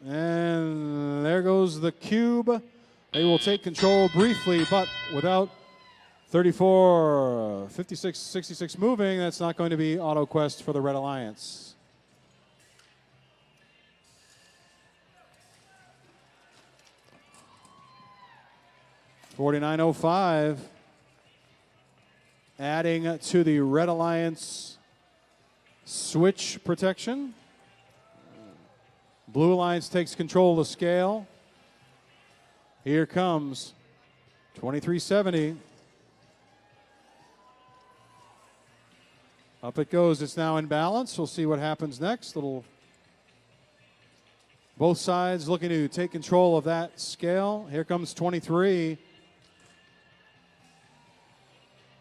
And there goes the cube. They will take control briefly, but without 34, 56, 66 moving, that's not going to be auto quest for the Red Alliance. $49.05. Adding to the Red Alliance switch protection. Blue Alliance takes control of the scale. Here comes 2370. Up it goes. It's now in balance. We'll see what happens next. Both sides looking to take control of that scale. Here comes 23.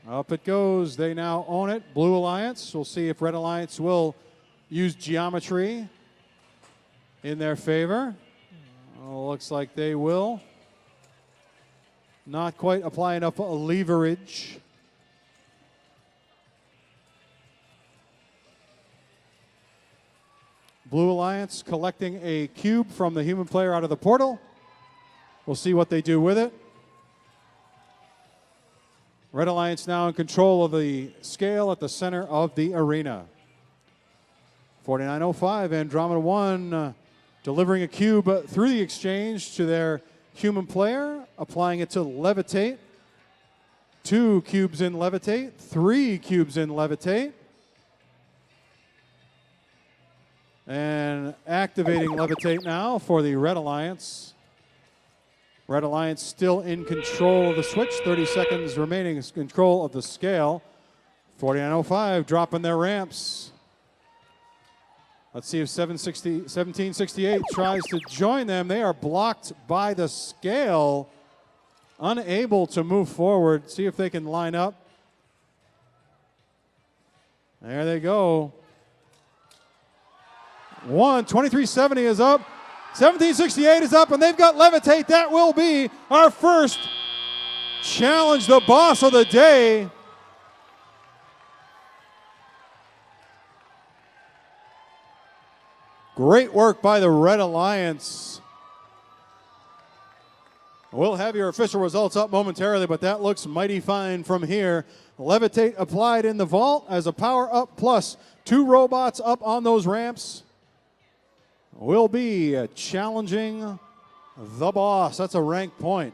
Up it goes. They now own it. Blue Alliance. We'll see if Red Alliance will use geometry in their favor. Looks like they will. Not quite apply enough leverage. Blue Alliance collecting a cube from the human player out of the portal. We'll see what they do with it. Red Alliance now in control of the scale at the center of the arena. 49.05, Andromeda 1 delivering a cube through the exchange to their human player, applying it to levitate. 2 cubes in levitate, 3 cubes in levitate. And activating levitate now for the Red Alliance. Red Alliance still in control of the switch. 30 seconds remaining is control of the scale. 49.05 dropping their ramps. Let's see if 1768 tries to join them. They are blocked by the scale. Unable to move forward. See if they can line up. There they go. 2370 is up. 1768 is up, and they've got levitate. That will be our first challenge, the boss of the day. Great work by the Red Alliance. We'll have your official results up momentarily, but that looks mighty fine from here. Levitate applied in the vault as a power up, plus 2 robots up on those ramps. Will be challenging the boss. That's a rank point.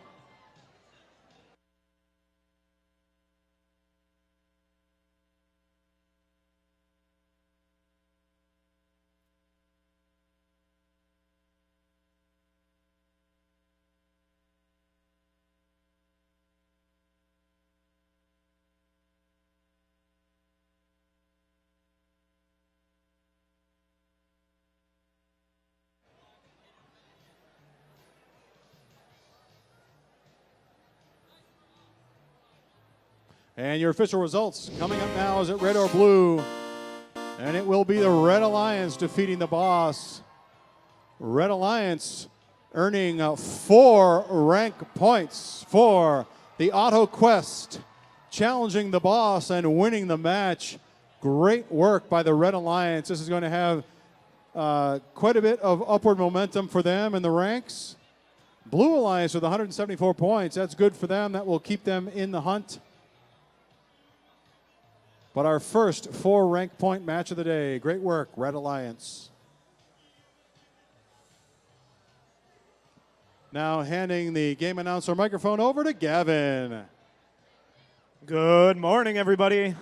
And your official results coming up now. Is it red or blue? And it will be the Red Alliance defeating the boss. Red Alliance earning 4 rank points for the Auto Quest, challenging the boss and winning the match. Great work by the Red Alliance. This is going to have quite a bit of upward momentum for them in the ranks. Blue Alliance with 174 points. That's good for them. That will keep them in the hunt. But our first 4 rank point match of the day. Great work, Red Alliance. Now handing the game announcer microphone over to Gavin. Good morning, everybody.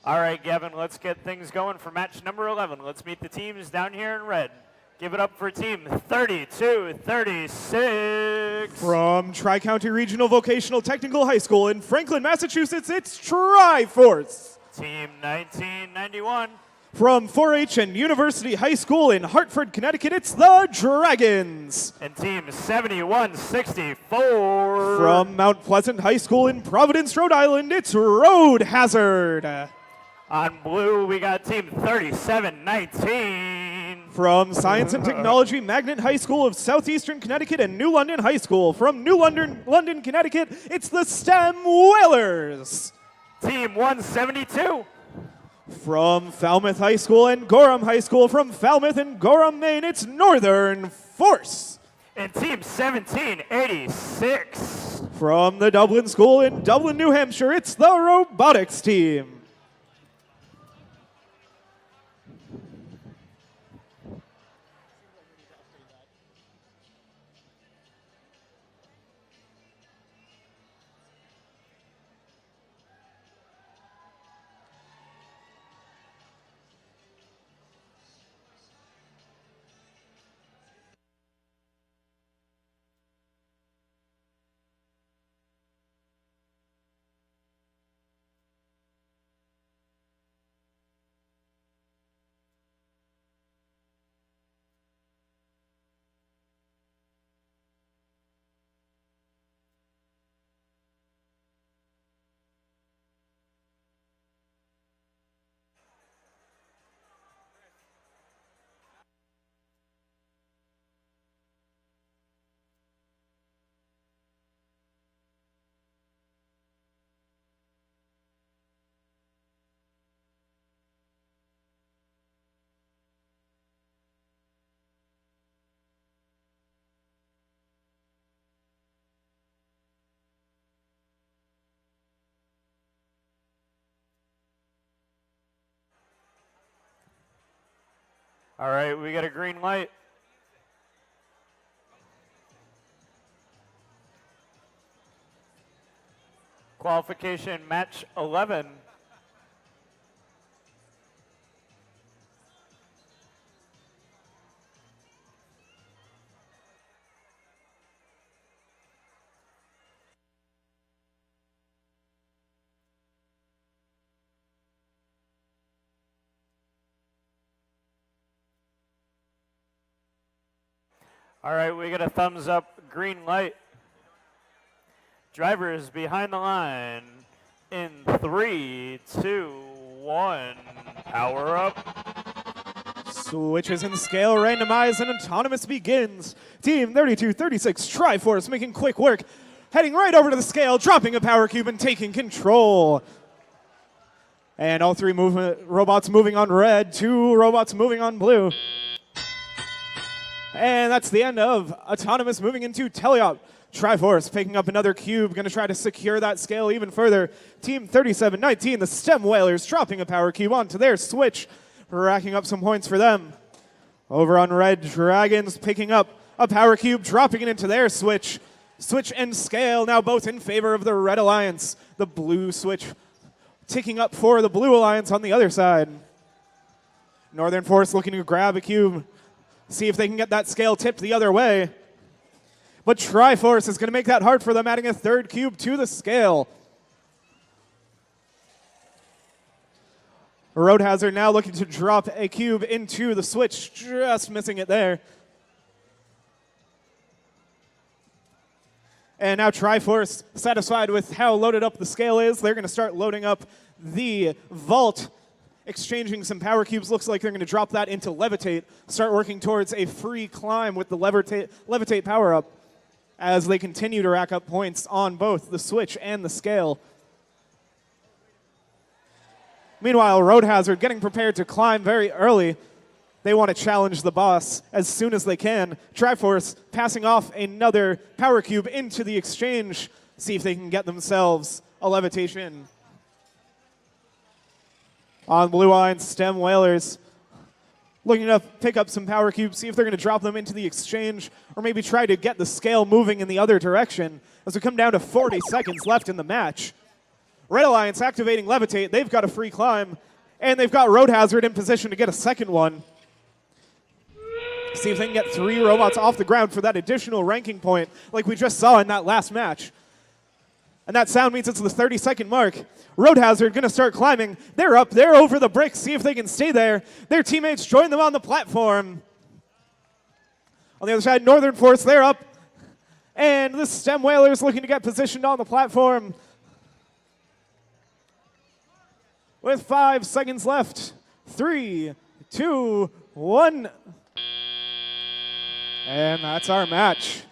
All right, Gavin, let's get things going for match number 11. Let's meet the teams down here in red. Give it up for team 32-36. From Tri-County Regional Vocational Technical High School in Franklin, Massachusetts, it's Tri-Force. Team 1991. From 4-H and University High School in Hartford, Connecticut, it's the Dragons. And team 7164. From Mount Pleasant High School in Providence, Rhode Island, it's Road Hazard. On blue, we got team 3719. From Science and Technology Magnet High School of Southeastern Connecticut and New London High School, from New London, Connecticut, it's the STEM Whalers. Team 172. From Falmouth High School and Gorham High School, from Falmouth and Gorham, Maine, it's Northern Force. And team 1786. From the Dublin School in Dublin, New Hampshire, it's the Robotics team. All right, we got a green light. Qualification match 11. All right, we got a thumbs up, green light. Drivers behind the line in 3, 2, 1, power up. Switches in scale, randomized, and autonomous begins. Team 3236 Tri-Force making quick work, heading right over to the scale, dropping a power cube and taking control. And all three robots moving on red, 2 robots moving on blue. And that's the end of Autonomous moving into Teleop. Tri-Force picking up another cube, going to try to secure that scale even further. Team 3719, the STEM Whalers, dropping a power cube onto their switch, racking up some points for them. Over on red, Dragons picking up a power cube, dropping it into their switch. Switch and scale now both in favor of the Red Alliance. The blue switch ticking up for the Blue Alliance on the other side. Northern Force looking to grab a cube, see if they can get that scale tipped the other way. But Tri-Force is going to make that hard for them, adding a third cube to the scale. Road Hazard now looking to drop a cube into the switch, just missing it there. And now Tri-Force, satisfied with how loaded up the scale is, they're going to start loading up the vault, exchanging some power cubes. Looks like they're going to drop that into Levitate, start working towards a free climb with the Levitate power-up as they continue to rack up points on both the switch and the scale. Meanwhile, Road Hazard getting prepared to climb very early. They want to challenge the boss as soon as they can. Tri-Force passing off another power cube into the exchange, see if they can get themselves a levitation. On Blue Alliance, STEM Whalers looking to pick up some power cubes, see if they're going to drop them into the exchange or maybe try to get the scale moving in the other direction as we come down to 40 seconds left in the match. Red Alliance activating Levitate. They've got a free climb. And they've got Road Hazard in position to get a second one. See if they can get 3 robots off the ground for that additional ranking point like we just saw in that last match. And that sound means it's the 30-second mark. Road Hazard going to start climbing. They're up. They're over the bricks. See if they can stay there. Their teammates join them on the platform. On the other side, Northern Force, they're up. And the STEM Whalers looking to get positioned on the platform. With 5 seconds left. 3, 2, 1. And that's our match.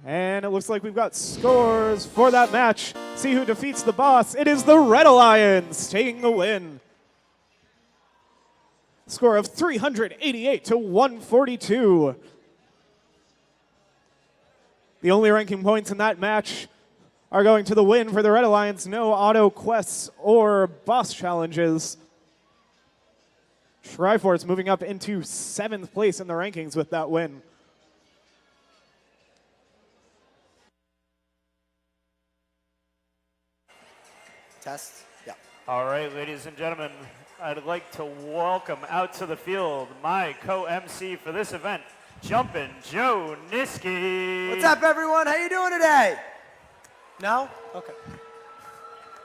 And it looks like we've got scores for that match. See who defeats the boss. It is the Red Alliance taking the win. Score of 388 to 142. The only ranking points in that match are going to the win for the Red Alliance. No auto quests or boss challenges. Triforce moving up into 7th place in the rankings with that win. Test? Yeah. All right, ladies and gentlemen, I'd like to welcome out to the field my co-MC for this event, Jumpin' Joe Niski. What's up, everyone? How you doing today? No? Okay.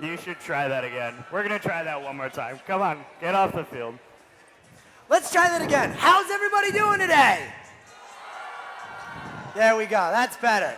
You should try that again. We're going to try that one more time. Come on, get off the field. Let's try that again. How's everybody doing today? There we go. That's better.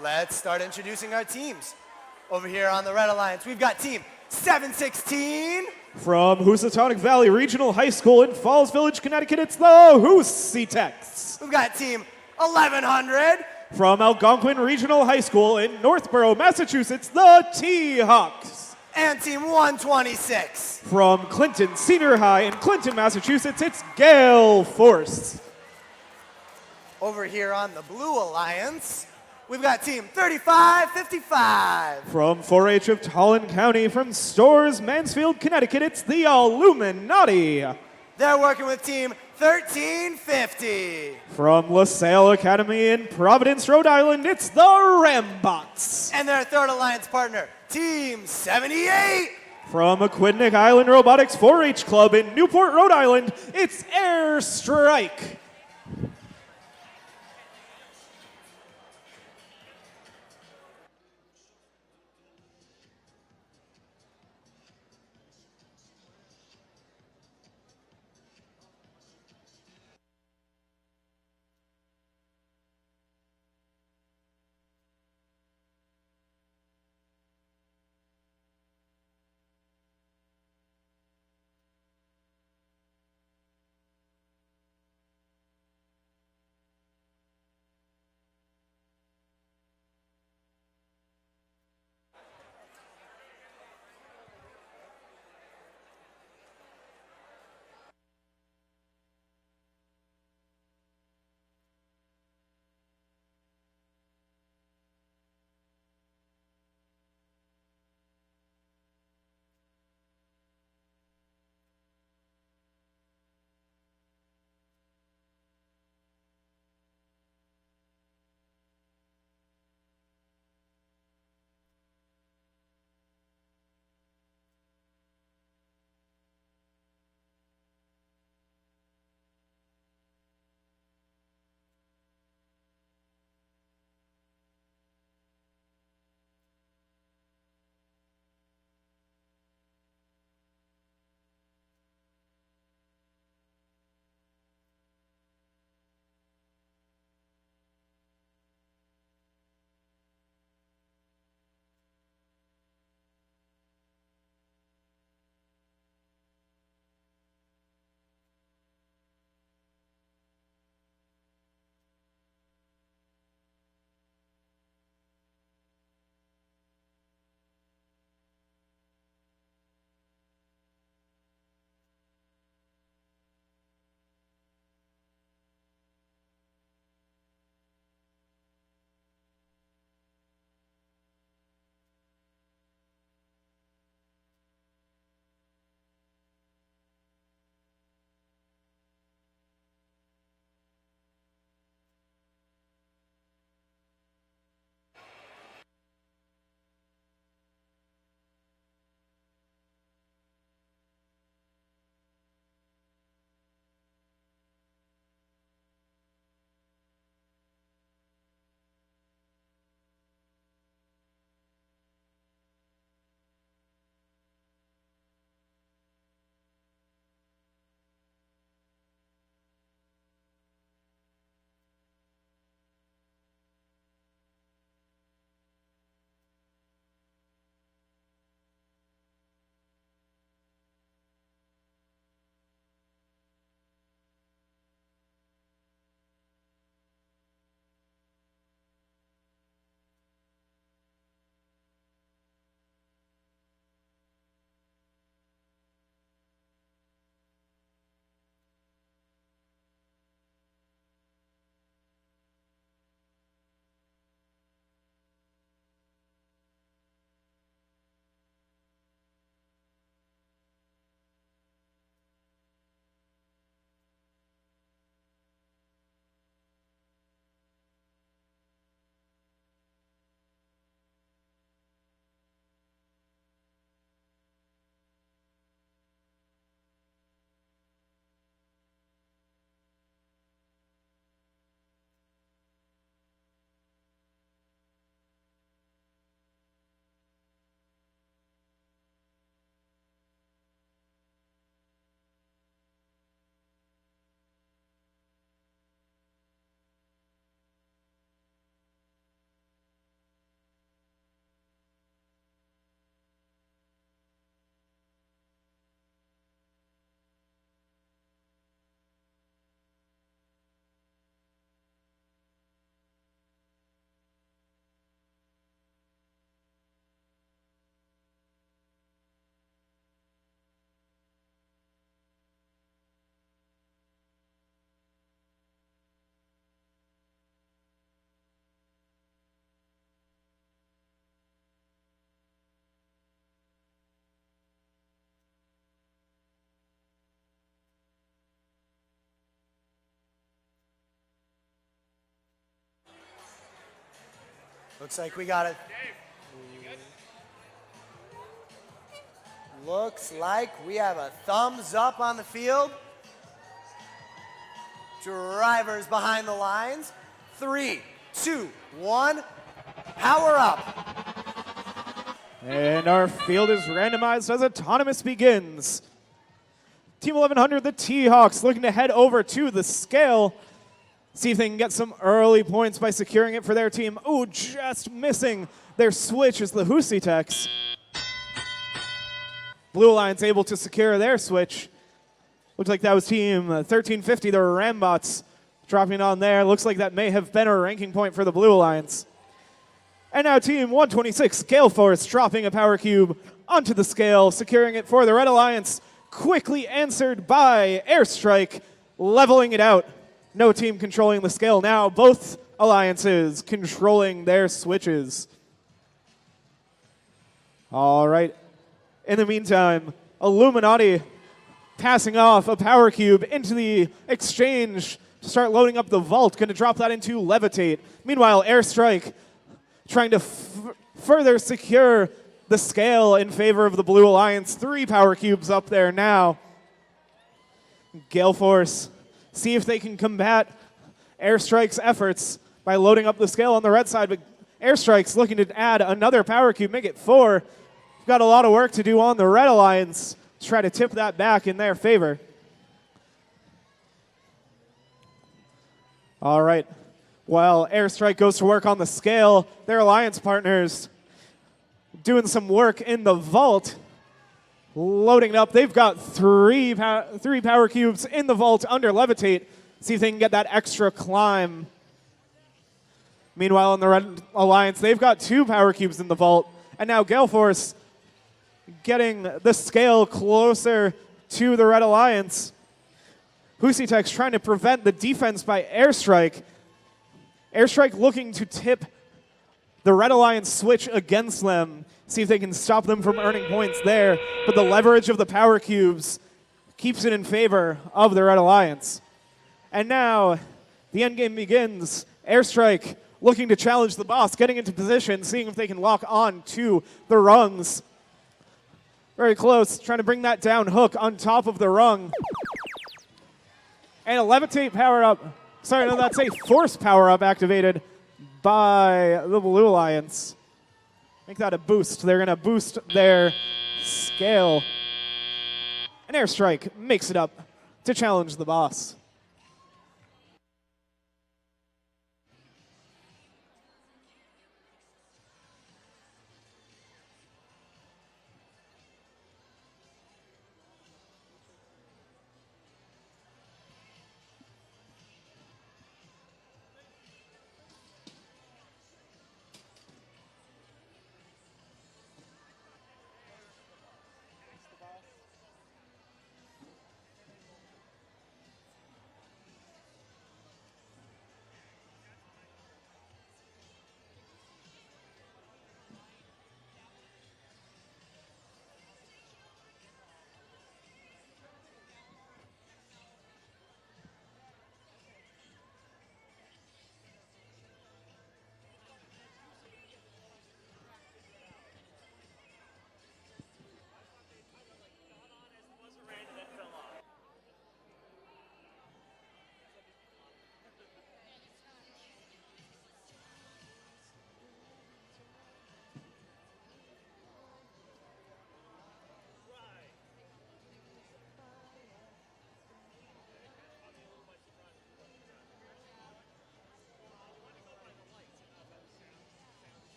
Let's start introducing our teams. Over here on the Red Alliance, we've got team 716. From Housatonic Valley Regional High School in Falls Village, Connecticut, it's the Housitex. We've got team 1100. From Algonquin Regional High School in Northborough, Massachusetts, the T-Hawks. And team 126. From Clinton Senior High in Clinton, Massachusetts, it's Gale Force. Over here on the Blue Alliance, we've got team 3555. From 4-H of Tolland County, from Storrs, Mansfield, Connecticut, it's the Illuminati. They're working with team 1350. From LaSalle Academy in Providence, Rhode Island, it's the Rambots. And their third alliance partner, team 78. From Aquidneck Island Robotics 4-H Club in Newport, Rhode Island, it's Airstrike. Looks like we got it. Looks like we have a thumbs up on the field. Drivers behind the lines. 3, 2, 1. Power up. And our field is randomized as autonomous begins. Team 1100, the T-Hawks, looking to head over to the scale. See if they can get some early points by securing it for their team. Ooh, just missing their switch is the Husitex. Blue Alliance able to secure their switch. Looks like that was team 1350, the Rambots, dropping on there. Looks like that may have been a ranking point for the Blue Alliance. And now team 126, Gale Force, dropping a power cube onto the scale, securing it for the Red Alliance. Quickly answered by Airstrike, leveling it out. No team controlling the scale now. Both alliances controlling their switches. All right. In the meantime, Illuminati passing off a power cube into the exchange to start loading up the vault. Going to drop that into Levitate. Meanwhile, Airstrike trying to further secure the scale in favor of the Blue Alliance. 3 power cubes up there now. Gale Force, see if they can combat Airstrike's efforts by loading up the scale on the red side, but Airstrike's looking to add another power cube, make it 4. Got a lot of work to do on the Red Alliance to try to tip that back in their favor. All right. While Airstrike goes to work on the scale, their alliance partners doing some work in the vault, loading it up. They've got 3 power cubes in the vault under Levitate. See if they can get that extra climb. Meanwhile, in the Red Alliance, they've got 2 power cubes in the vault. And now Gale Force getting the scale closer to the Red Alliance. Husitex trying to prevent the defense by Airstrike. Airstrike looking to tip the Red Alliance switch against them. See if they can stop them from earning points there. But the leverage of the power cubes keeps it in favor of the Red Alliance. And now the end game begins. Airstrike looking to challenge the boss, getting into position, seeing if they can lock on to the rungs. Very close, trying to bring that down hook on top of the rung. And a Levitate power-up. Sorry, no, that's a Force power-up activated by the Blue Alliance. Make that a boost. They're going to boost their scale. And Airstrike makes it up to challenge the boss.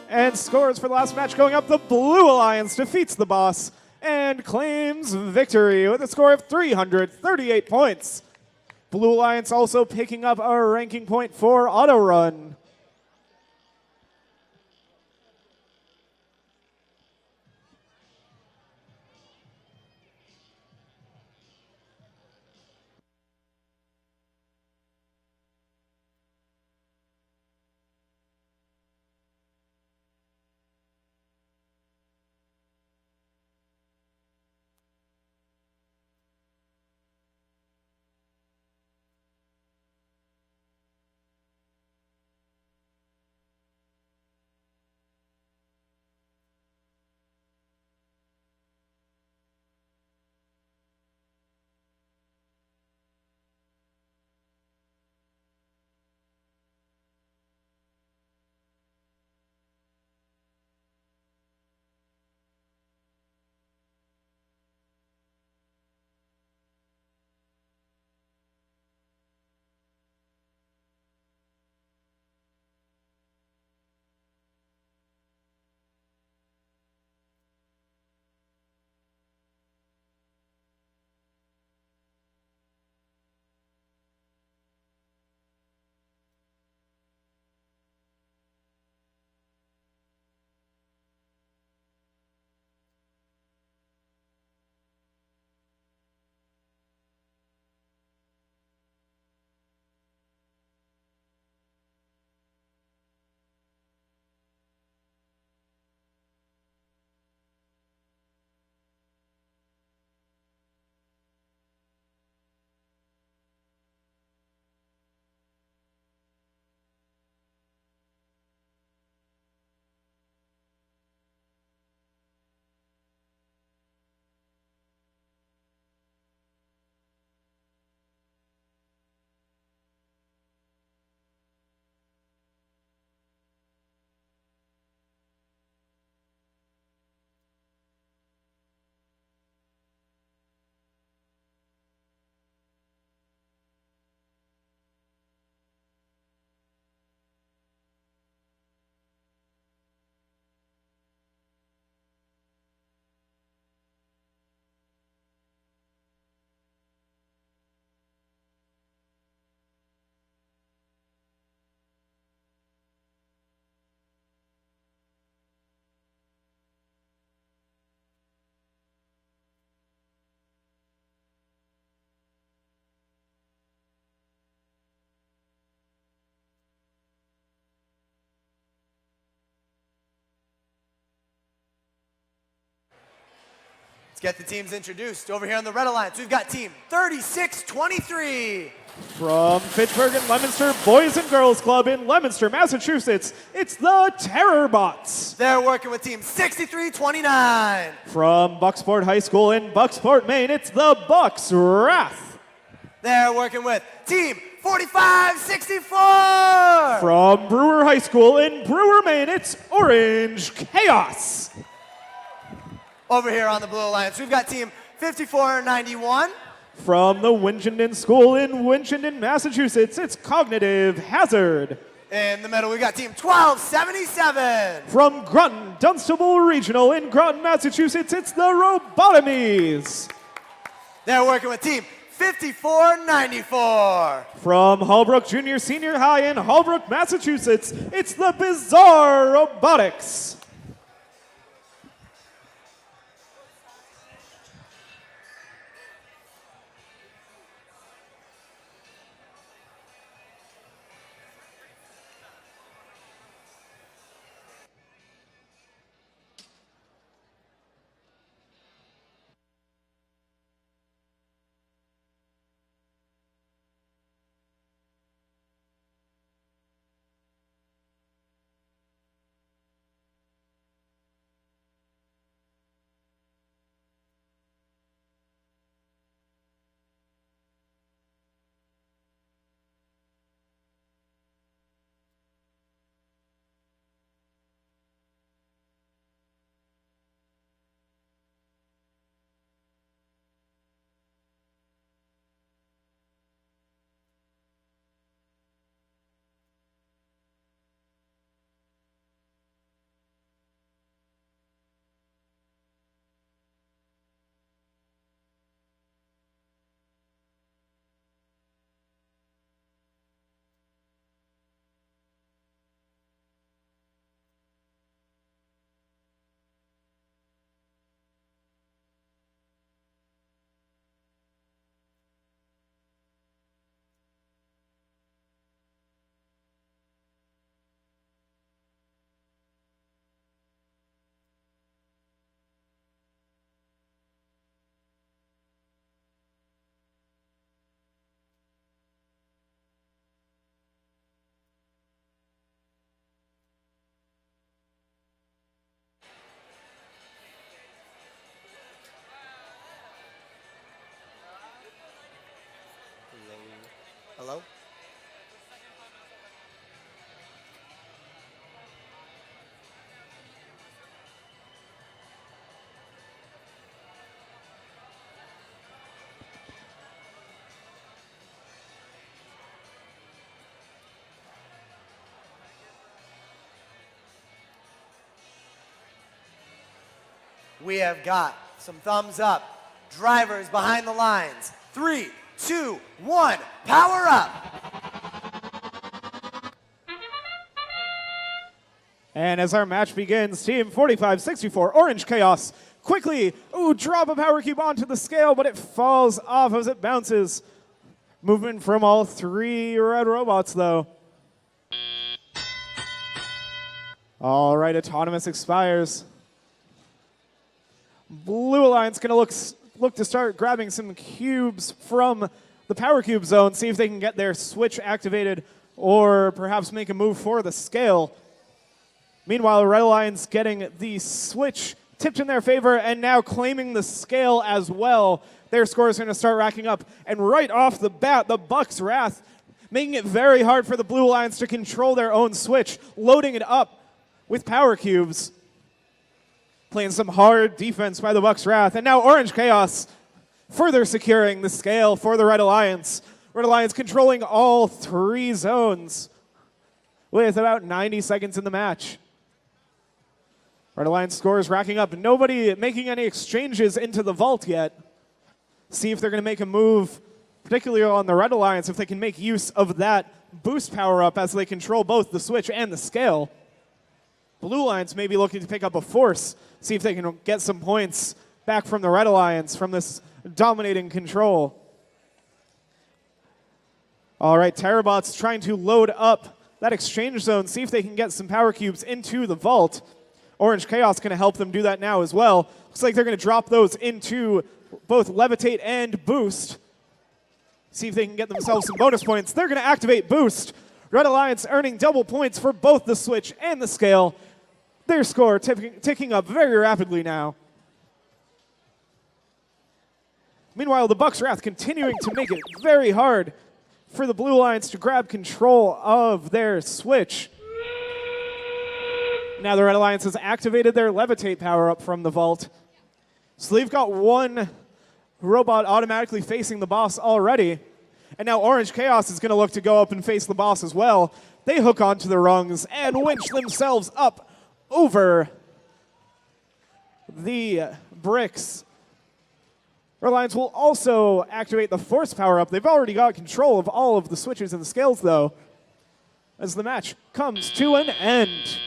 And scores for the last match going up, the Blue Alliance defeats the Boss and claims victory with a score of 338 points. Blue Alliance also picking up a ranking point for Auto Run. Let's get the teams introduced. Over here on the Red Alliance, we've got team 3623. From Fitchburg and Leominster Boys and Girls Club in Leominster, Massachusetts, it's the Terror Bots. They're working with team 6329. From Bucksport High School in Bucksport, Maine, it's the Bucks Wrath. They're working with team 4564. From Brewer High School in Brewer, Maine, it's Orange Chaos. Over here on the Blue Alliance, we've got team 5491. From the Winchendon School in Winchendon, Massachusetts, it's Cognitive Hazard. In the middle, we've got team 1277. From Groton Dunstable Regional in Groton, Massachusetts, it's the Robotomies. They're working with team 5494. From Hallbrook Junior Senior High in Hallbrook, Massachusetts, it's the Bizarre Robotics. We have got some thumbs up. Drivers behind the lines. 3, 2, 1, power up. And as our match begins, Team 4564, Orange Chaos, quickly, drop a power cube onto the scale, but it falls off as it bounces. Movement from all 3 red robots, though. All right, Autonomous expires. Blue Alliance going to look to start grabbing some cubes from the power cube zone, see if they can get their switch activated or perhaps make a move for the scale. Meanwhile, Red Alliance getting the switch tipped in their favor and now claiming the scale as well. Their score is going to start racking up. And right off the bat, the Bucks Wrath making it very hard for the Blue Alliance to control their own switch, loading it up with power cubes. Playing some hard defense by the Bucks Wrath. And now Orange Chaos further securing the scale for the Red Alliance. Red Alliance controlling all 3 zones with about 90 seconds in the match. Red Alliance scores racking up. Nobody making any exchanges into the vault yet. See if they're going to make a move, particularly on the Red Alliance, if they can make use of that boost power-up as they control both the switch and the scale. Blue Alliance may be looking to pick up a force, see if they can get some points back from the Red Alliance from this dominating control. All right, Terrabot's trying to load up that exchange zone, see if they can get some power cubes into the vault. Orange Chaos going to help them do that now as well. Looks like they're going to drop those into both Levitate and Boost. See if they can get themselves some bonus points. They're going to activate Boost. Red Alliance earning double points for both the switch and the scale. Their score ticking up very rapidly now. Meanwhile, the Bucks Wrath continuing to make it very hard for the Blue Alliance to grab control of their switch. Now the Red Alliance has activated their Levitate power-up from the vault. So they've got 1 robot automatically facing the boss already. And now Orange Chaos is going to look to go up and face the boss as well. They hook onto the rungs and winch themselves up over the bricks. Red Alliance will also activate the Force power-up. They've already got control of all of the switches and the scales, though, as the match comes to an end.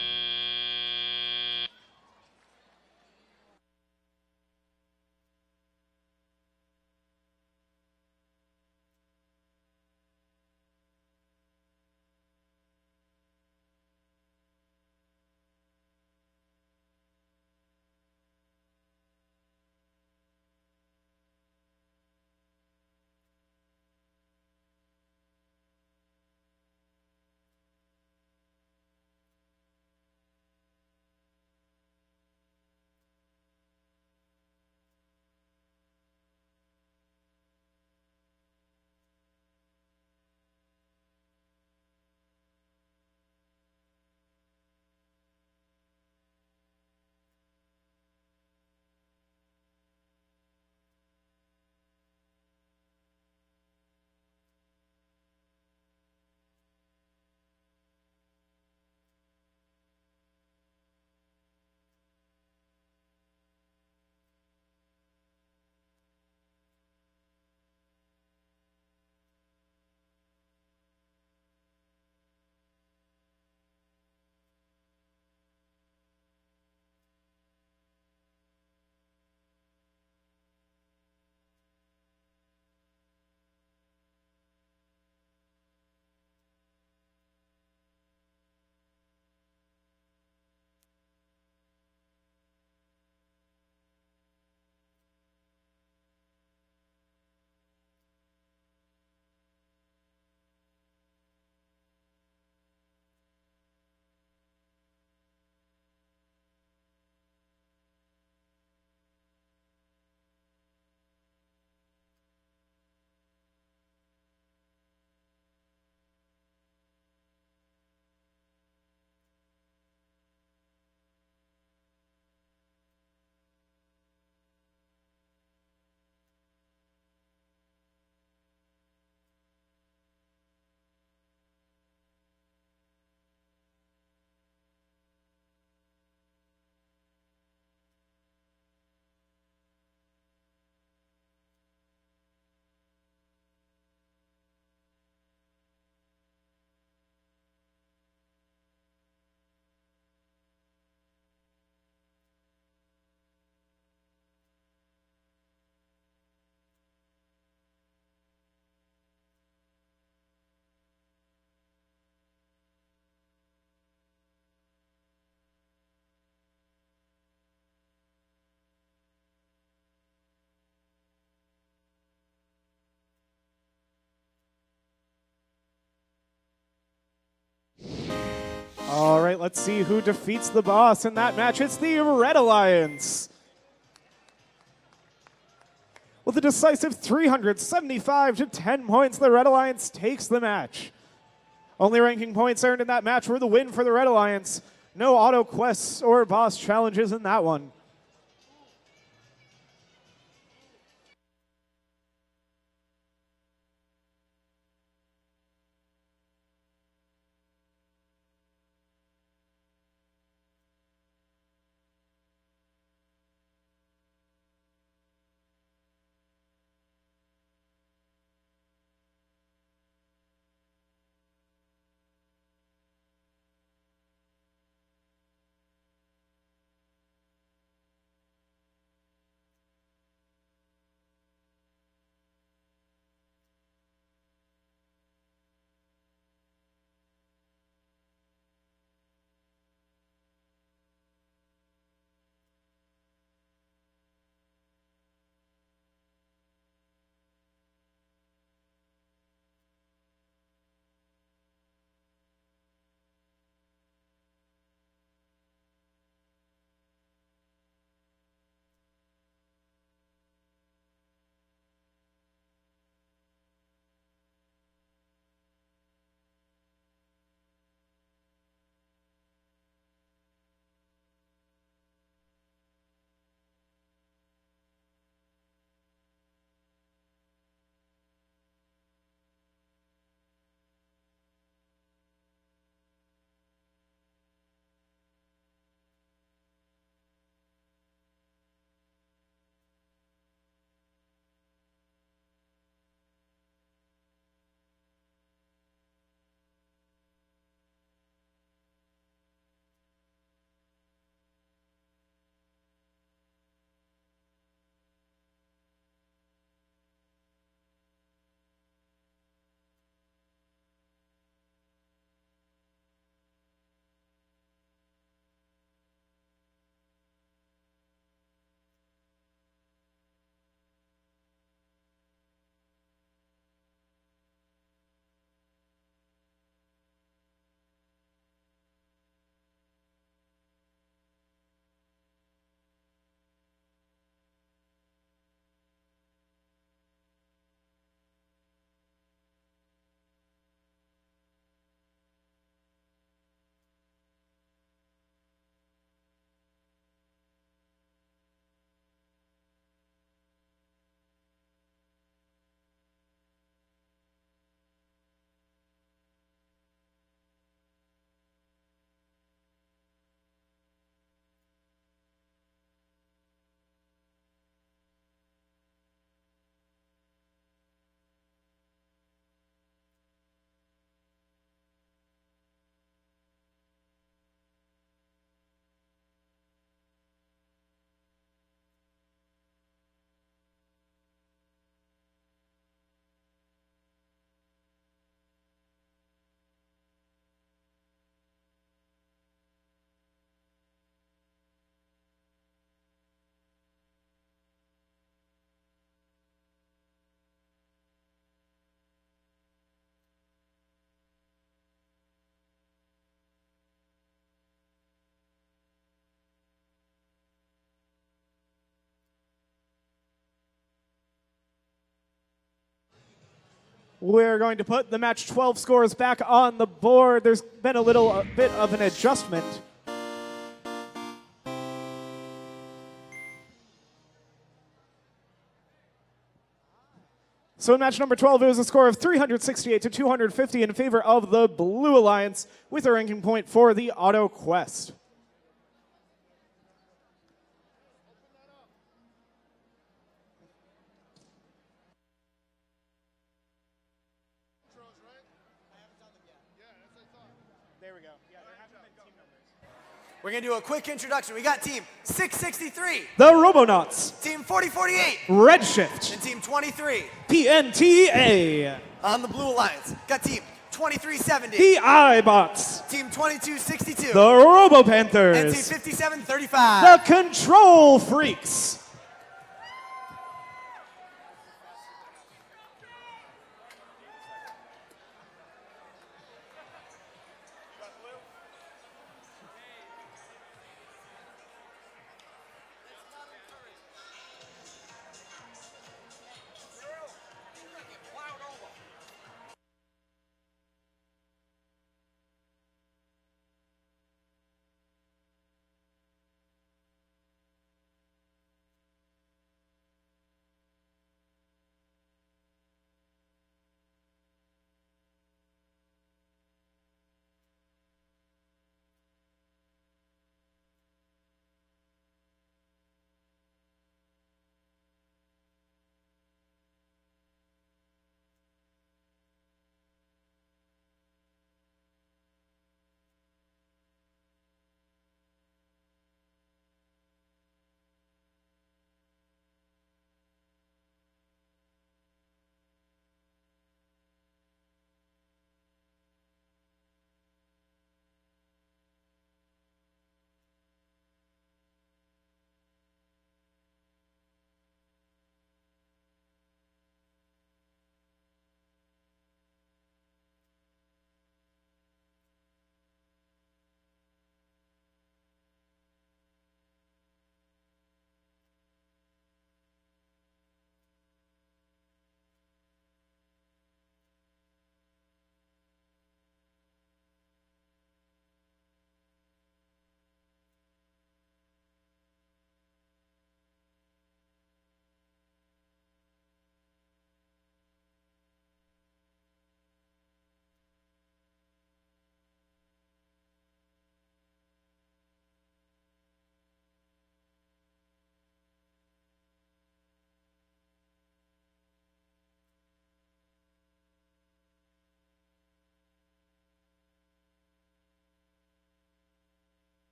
right, let's see who defeats the boss in that match. It's the Red Alliance. With a decisive 375 to 10 points, the Red Alliance takes the match. Only ranking points earned in that match were the win for the Red Alliance. No auto quests or boss challenges in that one. We're going to put the match 12 scores back on the board. There's been a bit of an adjustment. So in match number 12, it was a score of 368 to 250 in favor of the Blue Alliance, with a ranking point for the Auto Quest. We're going to do a quick introduction. We got team 663, The Robonauts, team 4048, Redshift, and team 23. PNTA, On the Blue Alliance, got team 2370, the iBots, team 2262, the Robo and team Panthers, 5735. the Control Freaks.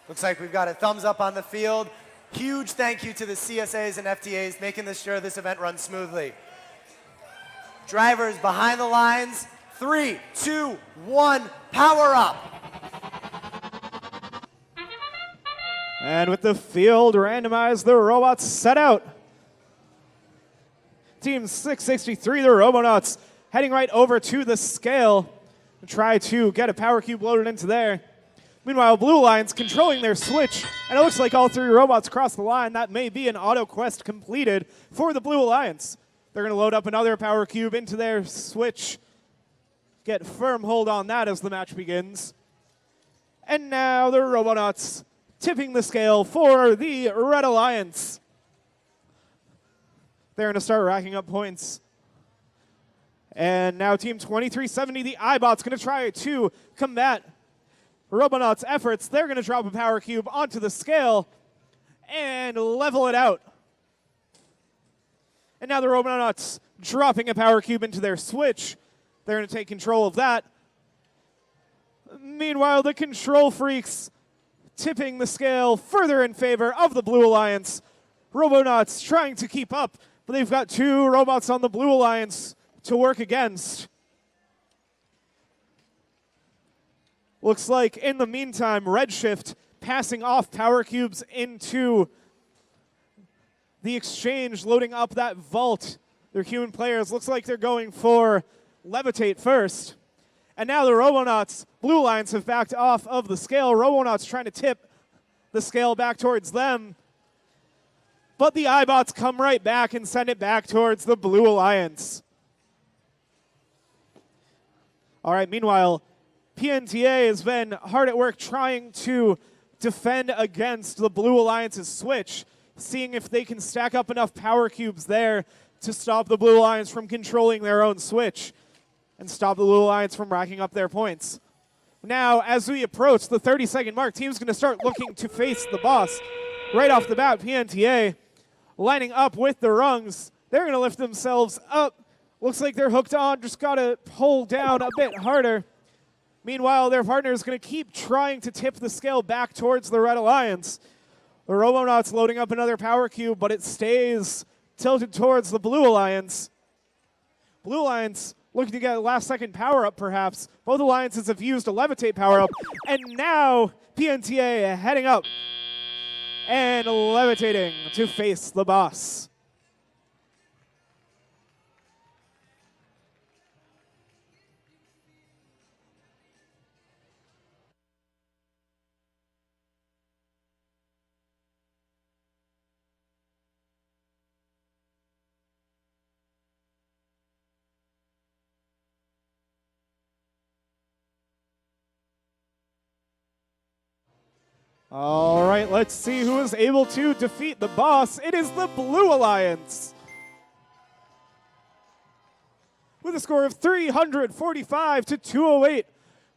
Looks like we've got a thumbs up on the field. Huge thank you to the CSAs and FTAs making sure this event runs smoothly. Drivers behind the lines. 3, 2, 1, power up. And with the field randomized, the robots set out. Team 663, the Robonauts, heading right over to the scale to try to get a power cube loaded into there. Meanwhile, Blue Alliance controlling their switch, and it looks like all three robots cross the line. That may be an auto quest completed for the Blue Alliance. They're going to load up another power cube into their switch, get firm hold on that as the match begins. And now the Robonauts tipping the scale for the Red Alliance. They're going to start racking up points. And now Team 2370, the iBots, going to try to combat Robonauts' efforts. They're going to drop a power cube onto the scale and level it out. And now the Robonauts dropping a power cube into their switch. They're going to take control of that. Meanwhile, the Control Freaks tipping the scale further in favor of the Blue Alliance. Robonauts trying to keep up, but they've got two robots on the Blue Alliance to work against. Looks like in the meantime, Redshift passing off power cubes into the exchange, loading up that vault. Their human players, looks like they're going for Levitate first. And now the Robonauts, Blue Alliance, have backed off of the scale. Robonauts trying to tip the scale back towards them. But the iBots come right back and send it back towards the Blue Alliance. All right, meanwhile, PNTA has been hard at work trying to defend against the Blue Alliance's switch, seeing if they can stack up enough power cubes there to stop the Blue Alliance from controlling their own switch and stop the Blue Alliance from racking up their points. Now, as we approach the 30-second mark, team's going to start looking to face the boss. Right off the bat, PNTA lining up with the rungs. They're going to lift themselves up. Looks like they're hooked on, just got to pull down a bit harder. Meanwhile, their partner is going to keep trying to tip the scale back towards the Red Alliance. The Robonauts loading up another power cube, but it stays tilted towards the Blue Alliance. Blue Alliance looking to get a last-second power-up, perhaps. Both alliances have used a Levitate power-up, and now PNTA heading up and levitating to face the boss. All right, let's see who is able to defeat the boss. It is the Blue Alliance. With a score of 345 to 208,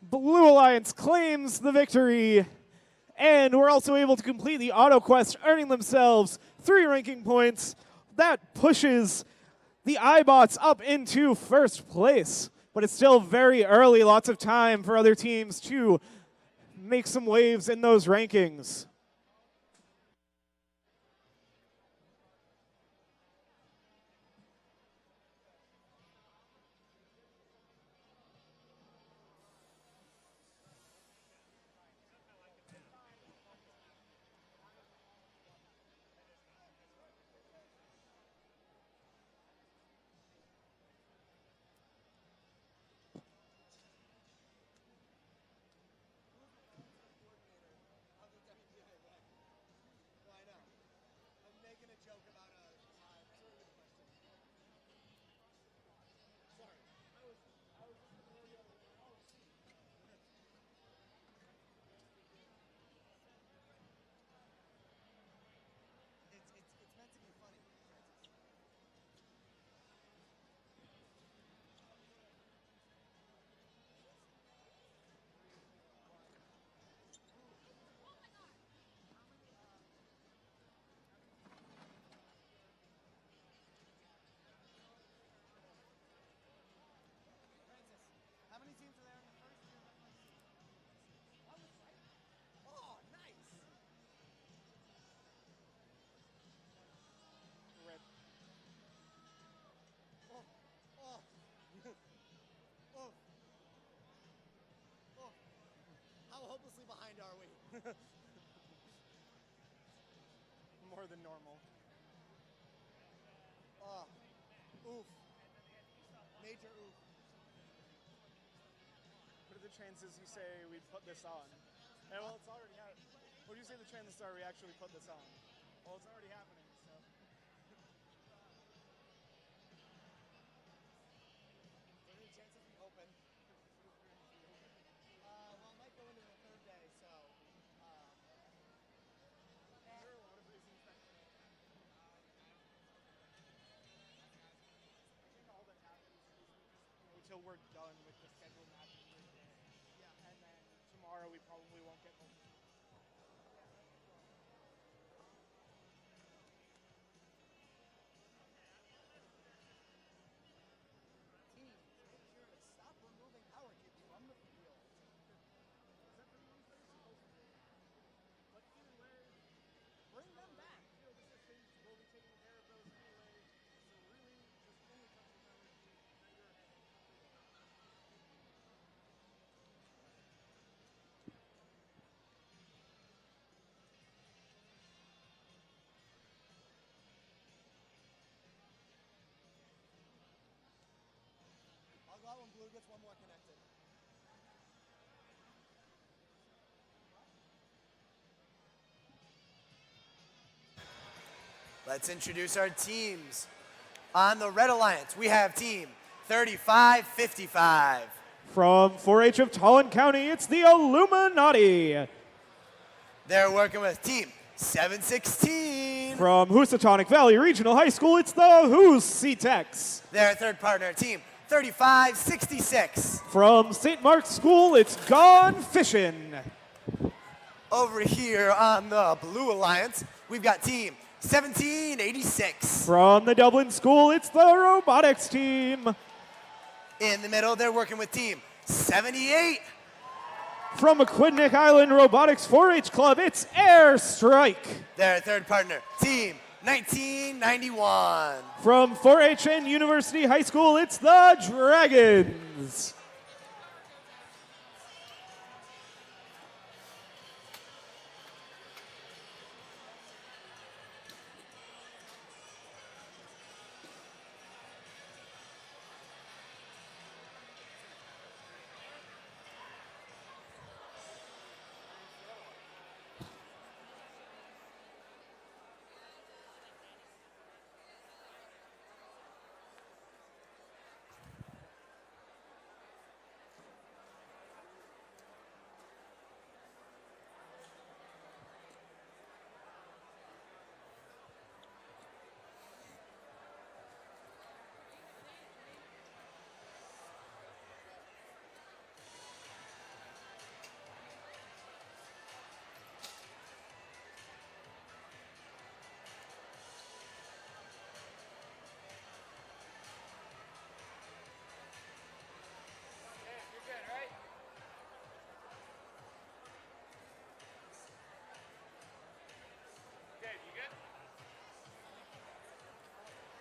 Blue Alliance claims the victory. And we're also able to complete the auto quest, earning themselves 3 ranking points. That pushes the iBots up into first place. But it's still very early, lots of time for other teams to make some waves in those rankings. More than normal. Oof. Major oof. What are the chances you say we put this on? And well, it's already happening. What do you say the chances are we actually put this on? Well, it's already happening, so. What are the chances we open? Well, it might go into the third day, so. There are a lot of reasons that. I think all that happens is we just go till we're done with the scheduled matches for the day. Yeah. And then tomorrow we probably won't get home. Teams, make sure to stop removing power cubes from the field. Bring them back. I'll go out when blue gets one more connected. Let's introduce our teams. On the Red Alliance, we have team 3555. From 4-H of Tallinn County, it's the Illuminati. They're working with team 716. From Housatonic Valley Regional High School, it's the Housitex. Their third partner, team 3566. From St. Mark's School, it's Gone Fishin'. Over here on the Blue Alliance, we've got team 1786. From the Dublin School, it's the Robotics team. In the middle, they're working with team 78. From Aquidneck Island Robotics 4-H Club, it's Airstrike. Their third partner, team 1991. From 4-HN University High School, it's the Dragons.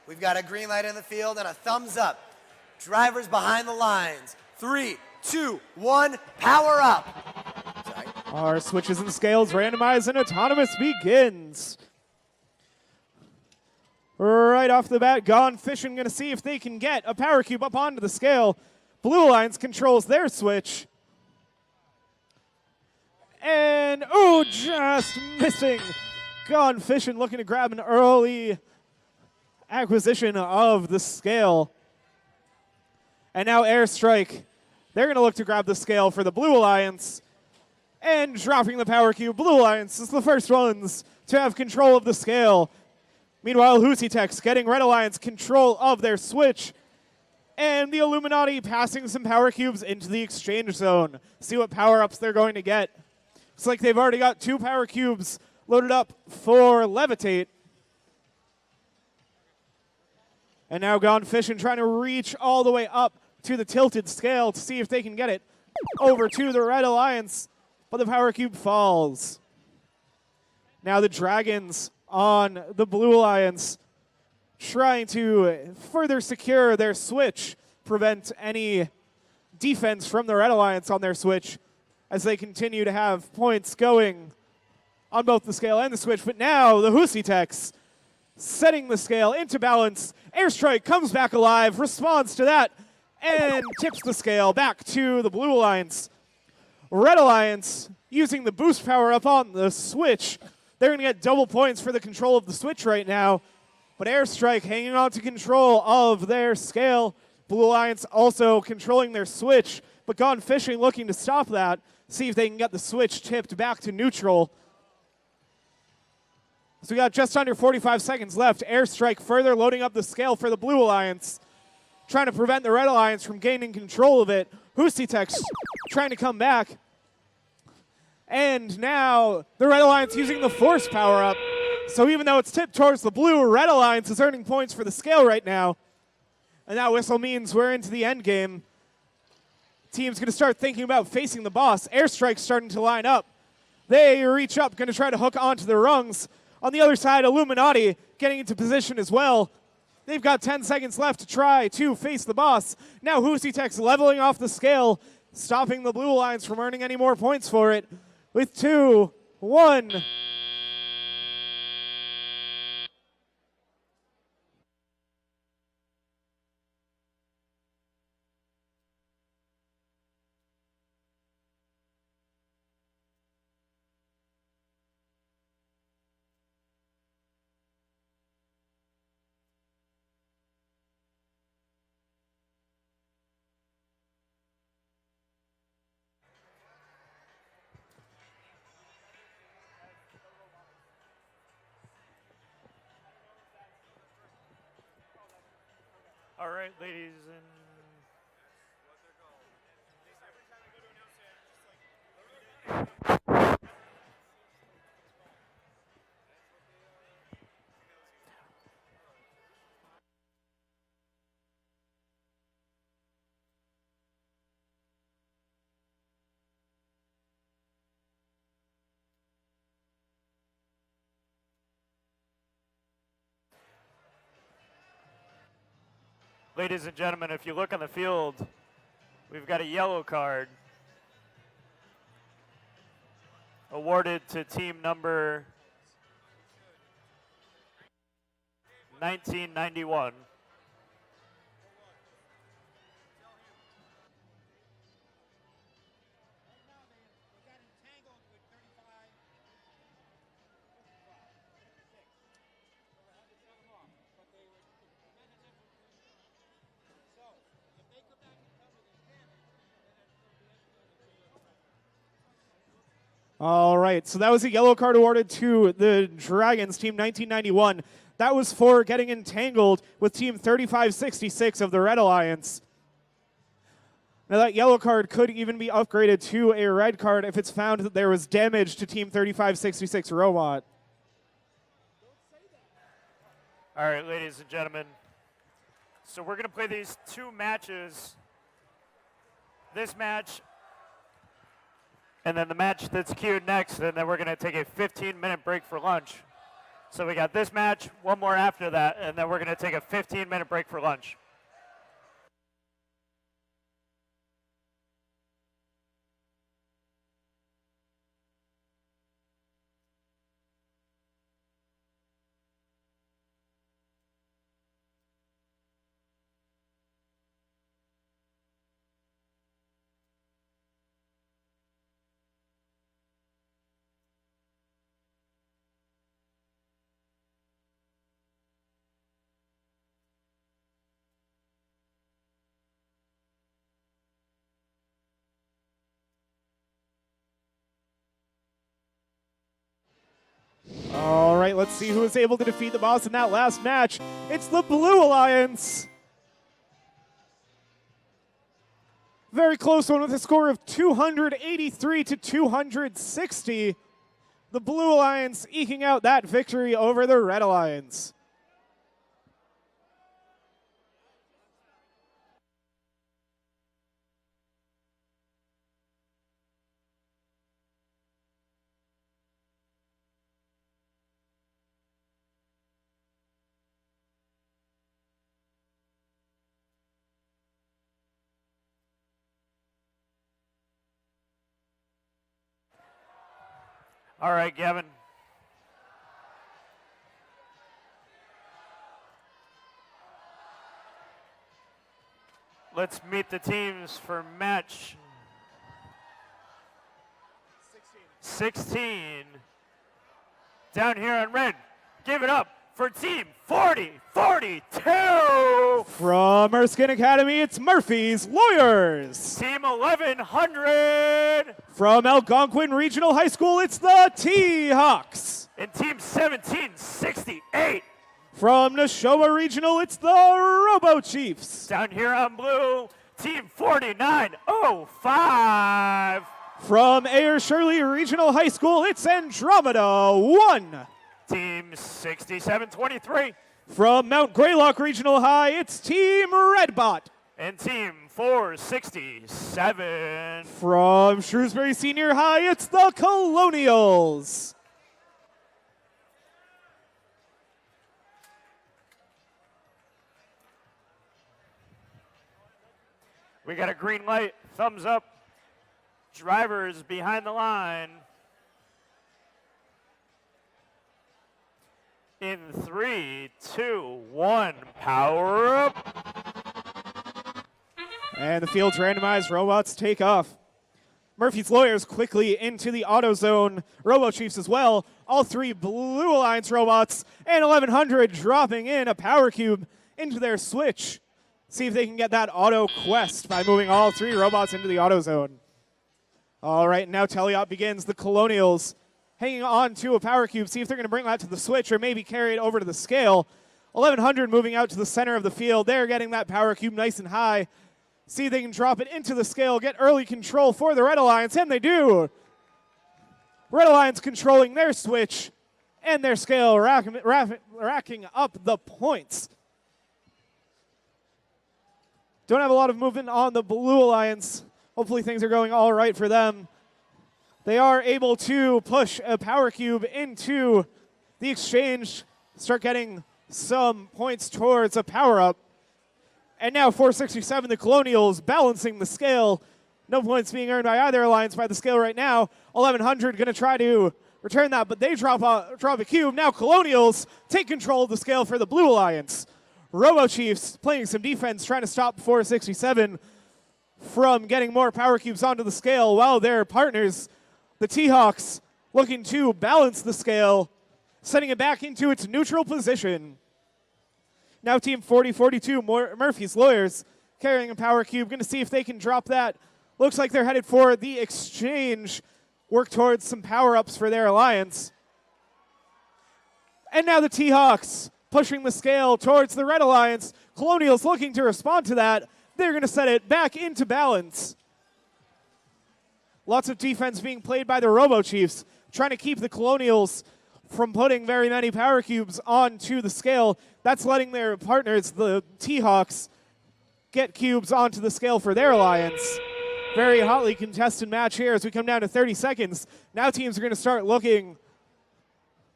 We've got a green light in the field and a thumbs up. Drivers behind the lines. 3, 2, 1, power up. Sorry. Our switches and scales randomized and autonomous begins. Right off the bat, Gone Fishin' gonna see if they can get a power cube up onto the scale. Blue Alliance controls their switch. And, oh, just missing. Gone Fishin' looking to grab an early acquisition of the scale. And now Airstrike. They're going to look to grab the scale for the Blue Alliance. And dropping the power cube, Blue Alliance is the first ones to have control of the scale. Meanwhile, Housitex getting Red Alliance control of their switch. And the Illuminati passing some power cubes into the exchange zone. See what power-ups they're going to get. Looks like they've already got 2 power cubes loaded up for Levitate. And now Gone Fishin' trying to reach all the way up to the tilted scale to see if they can get it over to the Red Alliance, but the power cube falls. Now the Dragons on the Blue Alliance trying to further secure their switch, prevent any defense from the Red Alliance on their switch. as they continue to have points going on both the scale and the switch. But now the Husi Techs setting the scale into balance. Airstrike comes back alive, responds to that, and tips the scale back to the Blue Alliance. Red Alliance using the boost power up on the switch. They're going to get double points for the control of the switch right now. But Airstrike hanging on to control of their scale. Blue Alliance also controlling their switch, but Gone Fishing looking to stop that, see if they can get the switch tipped back to neutral. So we got just under 45 seconds left. Airstrike further loading up the scale for the Blue Alliance, trying to prevent the Red Alliance from gaining control of it. Husi Techs trying to come back. And now the Red Alliance using the Force power up. So even though it's tipped towards the blue, Red Alliance is earning points for the scale right now. And that whistle means we're into the end game. Team's going to start thinking about facing the boss. Airstrike's starting to line up. They reach up, going to try to hook onto the rungs. On the other side, Illuminati getting into position as well. They've got 10 seconds left to try to face the boss. Now Husi Techs leveling off the scale, stopping the Blue Alliance from earning any more points for it. With 2, 1. All right, ladies and ladies and gentlemen, if you look on the field, we've got a yellow card awarded to team number 1991. All right, so that was a yellow card awarded to the Dragons, Team 1991. That was for getting entangled with Team 3566 of the Red Alliance. Now that yellow card could even be upgraded to a red card if it's found that there was damage to Team 3566 Robot. All right, ladies and gentlemen. So we're going to play these two matches. This match, and then the match that's queued next, and then we're going to take a 15-minute break for lunch. So we got this match, one more after that, and then we're going to take a 15-minute break for lunch. All right, let's see who was able to defeat the boss in that last match. It's the Blue Alliance. Very close one with a score of 283 to 260. The Blue Alliance eking out that victory over the Red Alliance. All right, Gavin. Let's meet the teams for match 16. Down here on red, give it up for team 4042. From Erskine Academy, it's Murphy's Lawyers. Team 1100. From Algonquin Regional High School, it's the T-Hawks. And team 1768. From Neshoba Regional, it's the Robo Chiefs. Down here on blue, team 4905. From Ayer Shirley Regional High School, it's Andromeda 1. Team 6723. From Mount Greylock Regional High, it's Team Redbot. And team 467. From Shrewsbury Senior High, it's the Colonials. We got a green light, thumbs up. Drivers behind the line. In 3, 2, 1, power up. And the field's randomized. Robots take off. Murphy's Lawyers quickly into the auto zone. Robo Chiefs as well. All three Blue Alliance robots. And 1100 dropping in a power cube into their switch. See if they can get that auto quest by moving all three robots into the auto zone. All right, now Teleop begins. The Colonials hanging on to a power cube. See if they're going to bring that to the switch or maybe carry it over to the scale. 1100 moving out to the center of the field. They're getting that power cube nice and high. See if they can drop it into the scale, get early control for the Red Alliance, and they do. Red Alliance controlling their switch and their scale, racking up the points. Don't have a lot of movement on the Blue Alliance. Hopefully things are going all right for them. They are able to push a power cube into the exchange, start getting some points towards a power-up. And now 467, the Colonials balancing the scale. No points being earned by either alliance by the scale right now. 1100 going to try to return that, but they drop a cube. Now Colonials take control of the scale for the Blue Alliance. Robo Chiefs playing some defense, trying to stop 467 from getting more power cubes onto the scale, while their partners, the T-Hawks, looking to balance the scale, setting it back into its neutral position. Now team 4042, Murphy's Lawyers, carrying a power cube, going to see if they can drop that. Looks like they're headed for the exchange, work towards some power-ups for their alliance. And now the T-Hawks pushing the scale towards the Red Alliance. Colonials looking to respond to that. They're going to set it back into balance. Lots of defense being played by the Robo Chiefs, trying to keep the Colonials from putting very many power cubes onto the scale. That's letting their partners, the T-Hawks, get cubes onto the scale for their alliance. Very hotly contested match here as we come down to 30 seconds. Now teams are going to start looking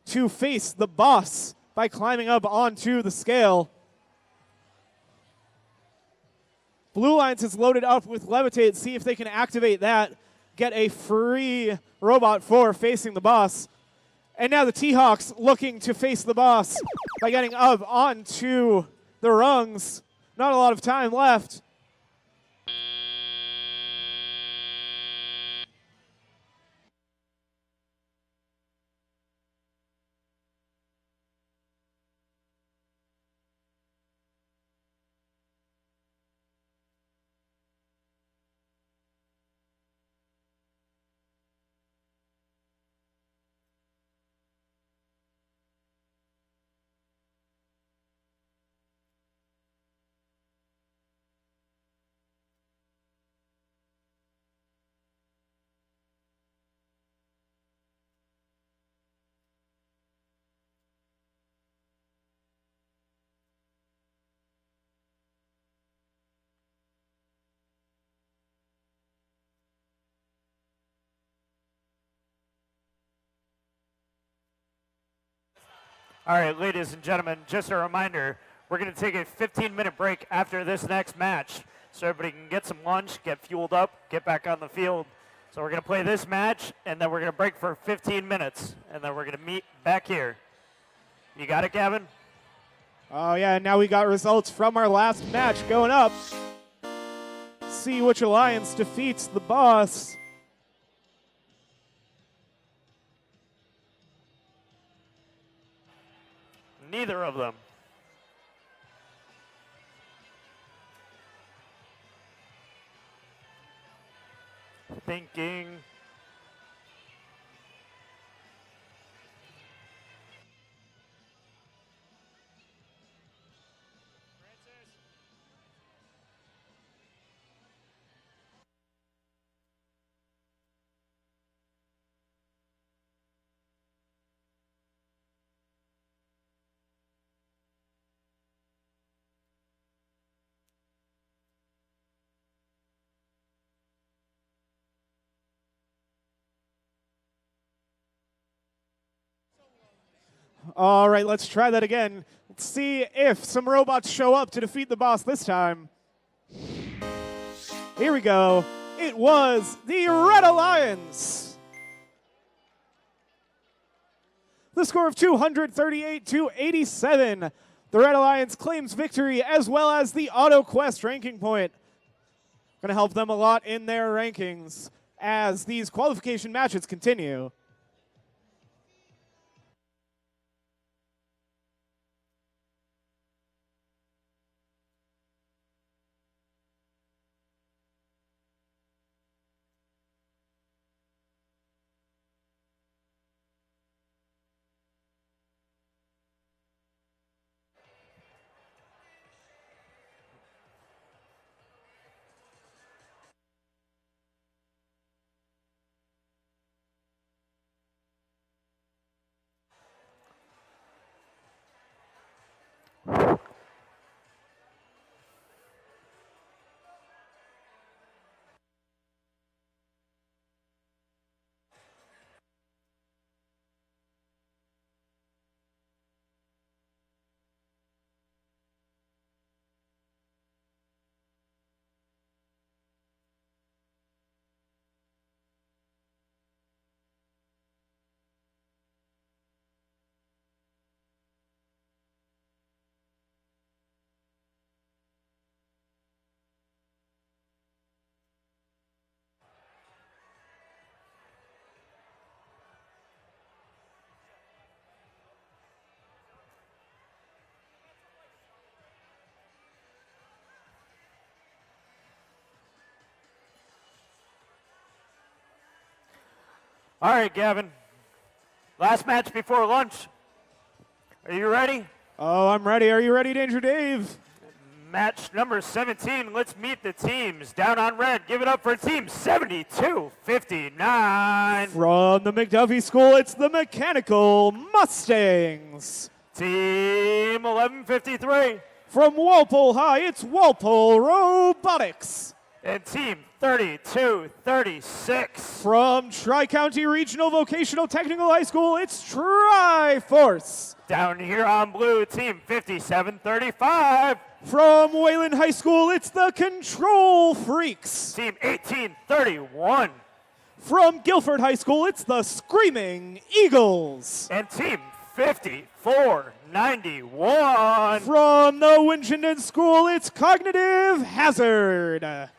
to face the boss by climbing up onto the scale. Blue Alliance is loaded up with Levitate. See if they can activate that, get a free robot for facing the boss. And now the T-Hawks looking to face the boss by getting up onto the rungs. Not a lot of time left. All right, ladies and gentlemen, just a reminder, we're going to take a 15-minute break after this next match so everybody can get some lunch, get fueled up, get back on the field. So we're going to play this match, and then we're going to break for 15 minutes, and then we're going to meet back here. You got it, Gavin? Oh, yeah, and now we got results from our last match going up. See which alliance defeats the boss. Neither of them. Thinking. All right, let's try that again. Let's see if some robots show up to defeat the boss this time. Here we go. It was the Red Alliance. The score of 238-87. The Red Alliance claims victory as well as the AutoQuest ranking point. Going to help them a lot in their rankings as these qualification matches continue. All right, Gavin. Last match before lunch. Are you ready? Oh, I'm ready. Are you ready, Danger Dave? Match number 17. Let's meet the teams. Down on red, give it up for team 72-59. From the McDuffie School, it's the Mechanical Mustangs. Team 1153. From Walpole High, it's Walpole Robotics. And team 32-36. From Tri-County Regional Vocational Technical High School, it's Tri-Force. Down here on blue, team 57-35. From Wayland High School, it's the Control Freaks. Team 18-31. From Guilford High School, it's the Screaming Eagles. And team 54-91. From the Winchendon School, it's Cognitive Hazard.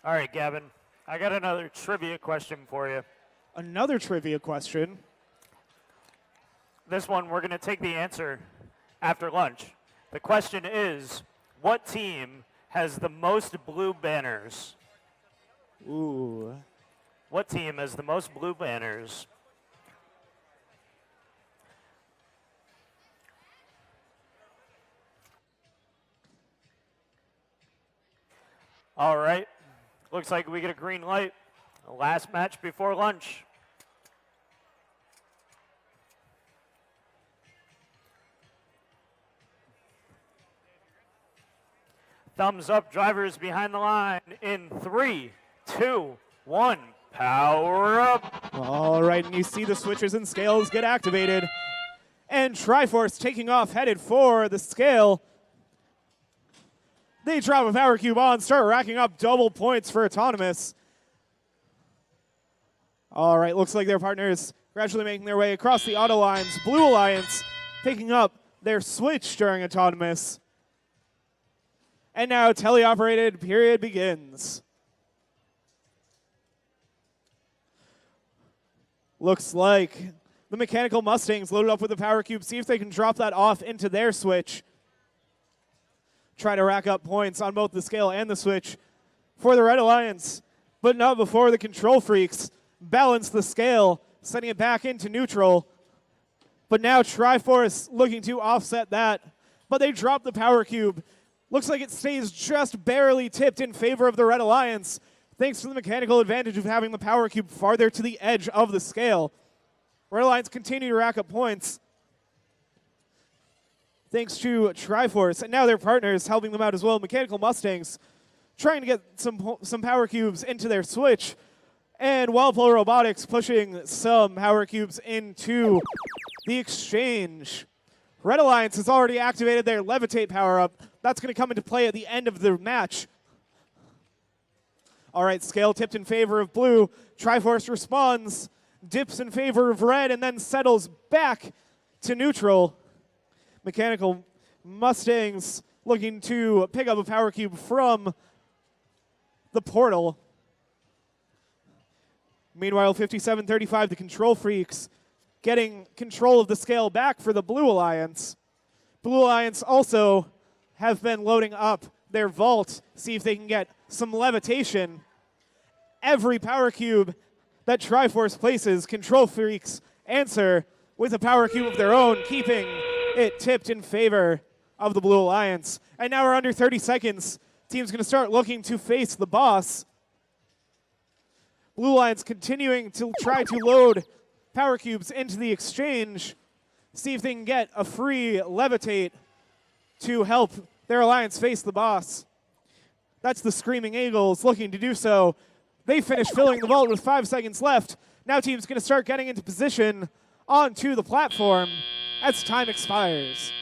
All right, Gavin, I got another trivia question for you. Another trivia question. This one, we're going to take the answer after lunch. The question is, what team has the most blue banners? Ooh. What team has the most blue banners? All right. Looks like we get a green light. The last match before lunch. Thumbs up, drivers behind the line in 3, 2, 1. Power up. All right, and you see the switches and scales get activated. And Triforce taking off, headed for the scale. They drop a power cube on, start racking up double points for Autonomous. All right, looks like their partners gradually making their way across the auto lines. Blue Alliance picking up their switch during Autonomous. And now teleoperated period begins. Looks like the Mechanical Mustangs loaded up with the power cube. See if they can drop that off into their switch. Try to rack up points on both the scale and the switch for the Red Alliance, but not before the Control Freaks balance the scale, sending it back into neutral. But now Triforce looking to offset that, but they drop the power cube. Looks like it stays just barely tipped in favor of the Red Alliance, thanks to the mechanical advantage of having the power cube farther to the edge of the scale. Red Alliance continue to rack up points, thanks to Triforce, and now their partners helping them out as well. Mechanical Mustangs trying to get some power cubes into their switch, and Wildflow Robotics pushing some power cubes into the exchange. Red Alliance has already activated their Levitate power-up. That's going to come into play at the end of the match. All right, scale tipped in favor of blue. Triforce responds, dips in favor of red, and then settles back to neutral. Mechanical Mustangs looking to pick up a power cube from the portal. Meanwhile, 57-35, the Control Freaks getting control of the scale back for the Blue Alliance. Blue Alliance also have been loading up their vault, see if they can get some levitation. Every power cube that Triforce places, Control Freaks answer with a power cube of their own, keeping it tipped in favor of the Blue Alliance. And now we're under 30 seconds. Team's going to start looking to face the boss. Blue Alliance continuing to try to load power cubes into the exchange, see if they can get a free levitate to help their alliance face the boss. That's the Screaming Eagles looking to do so. They finish filling the vault with 5 seconds left. Now team's going to start getting into position onto the platform as time expires.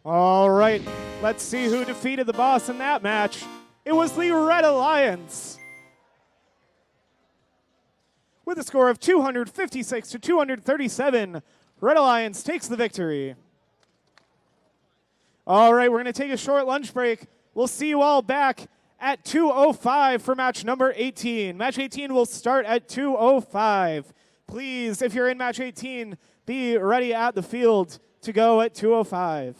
All right, let's see who defeated the boss in that match. It was the Red Alliance. With a score of 256 to 237, Red Alliance takes the victory. All right, we're going to take a short lunch break. We'll see you all back at 2:05 for match number 18. Match 18 will start at 2:05. Please, if you're in match 18, be ready at the field to go at 2:05.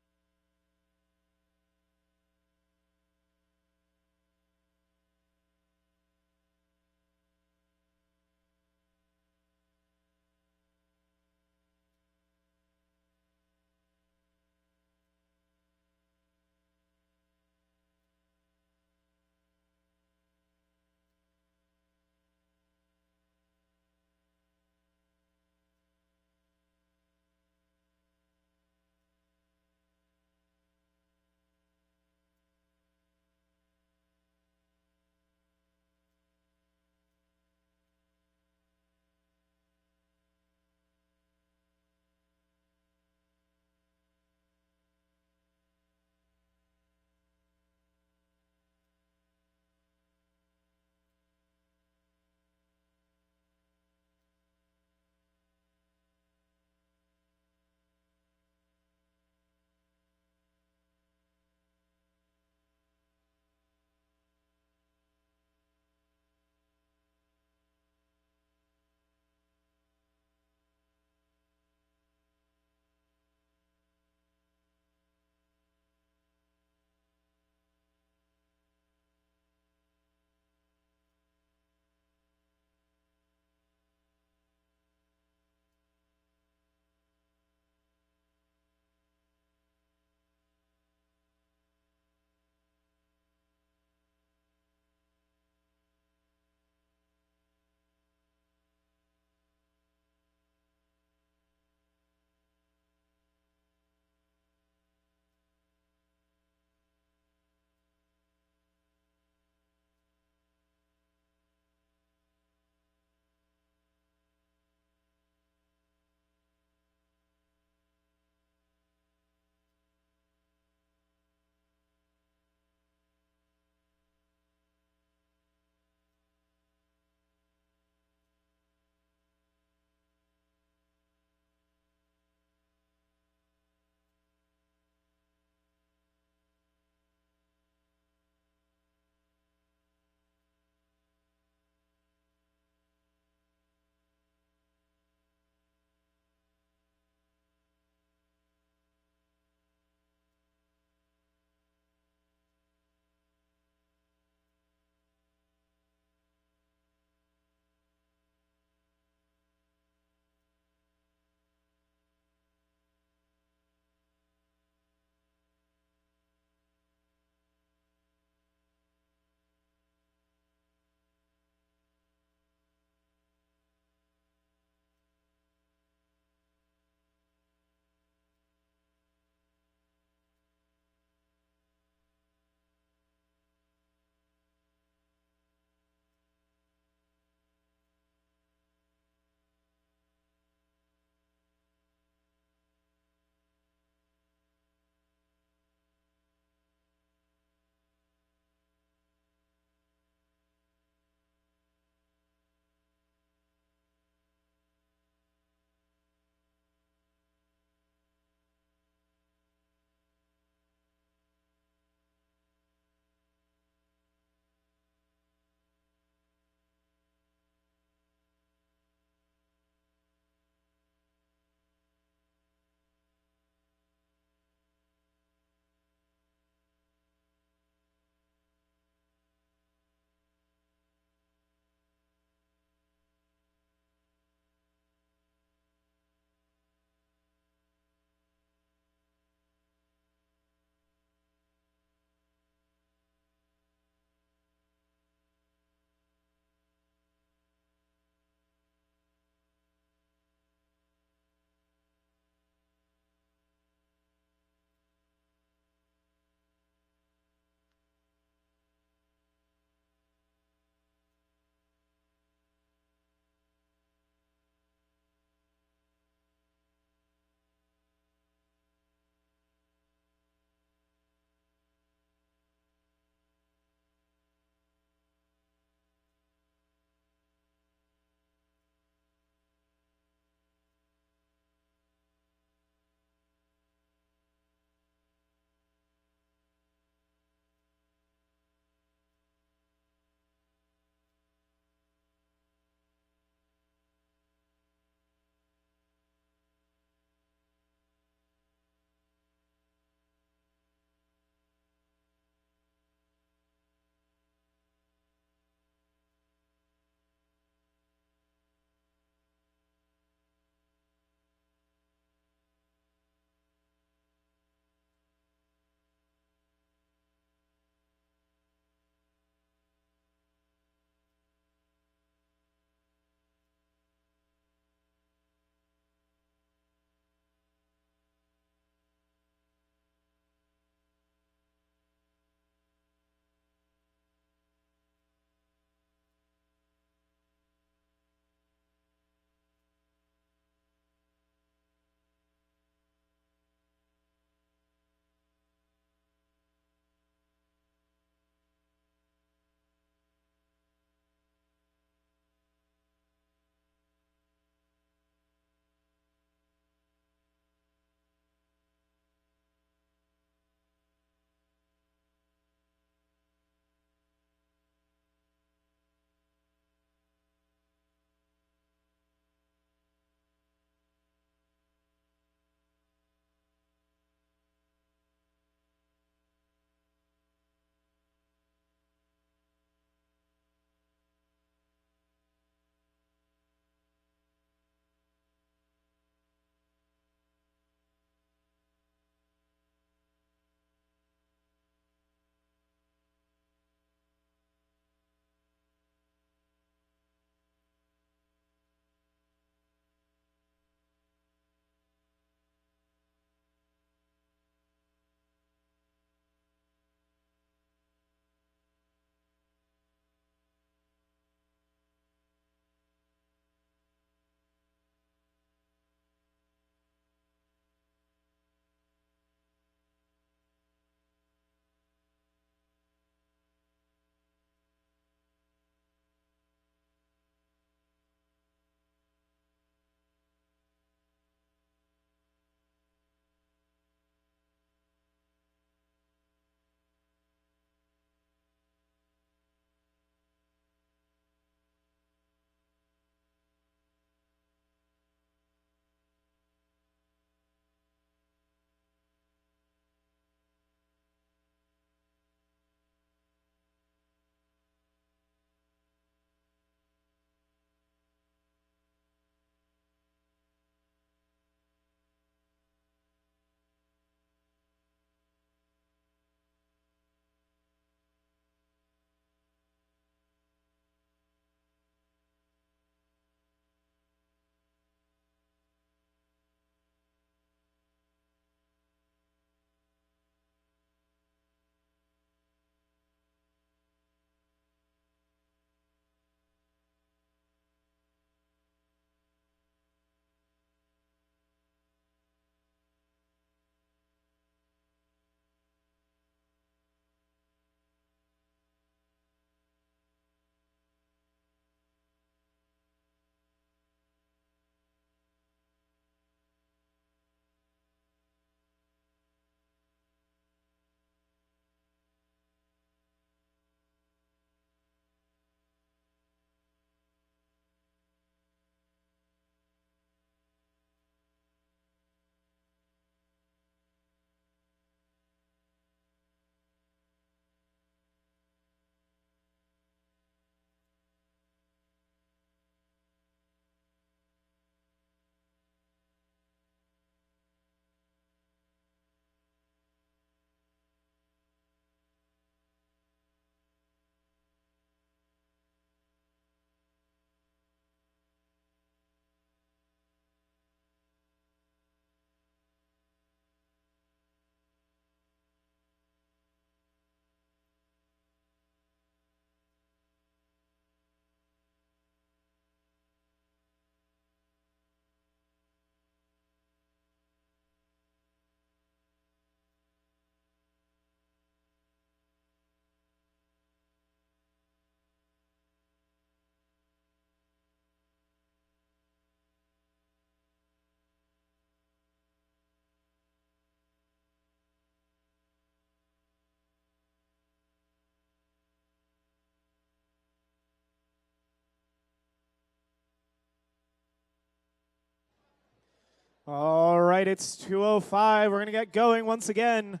All right, it's 2:05. We're going to get going once again.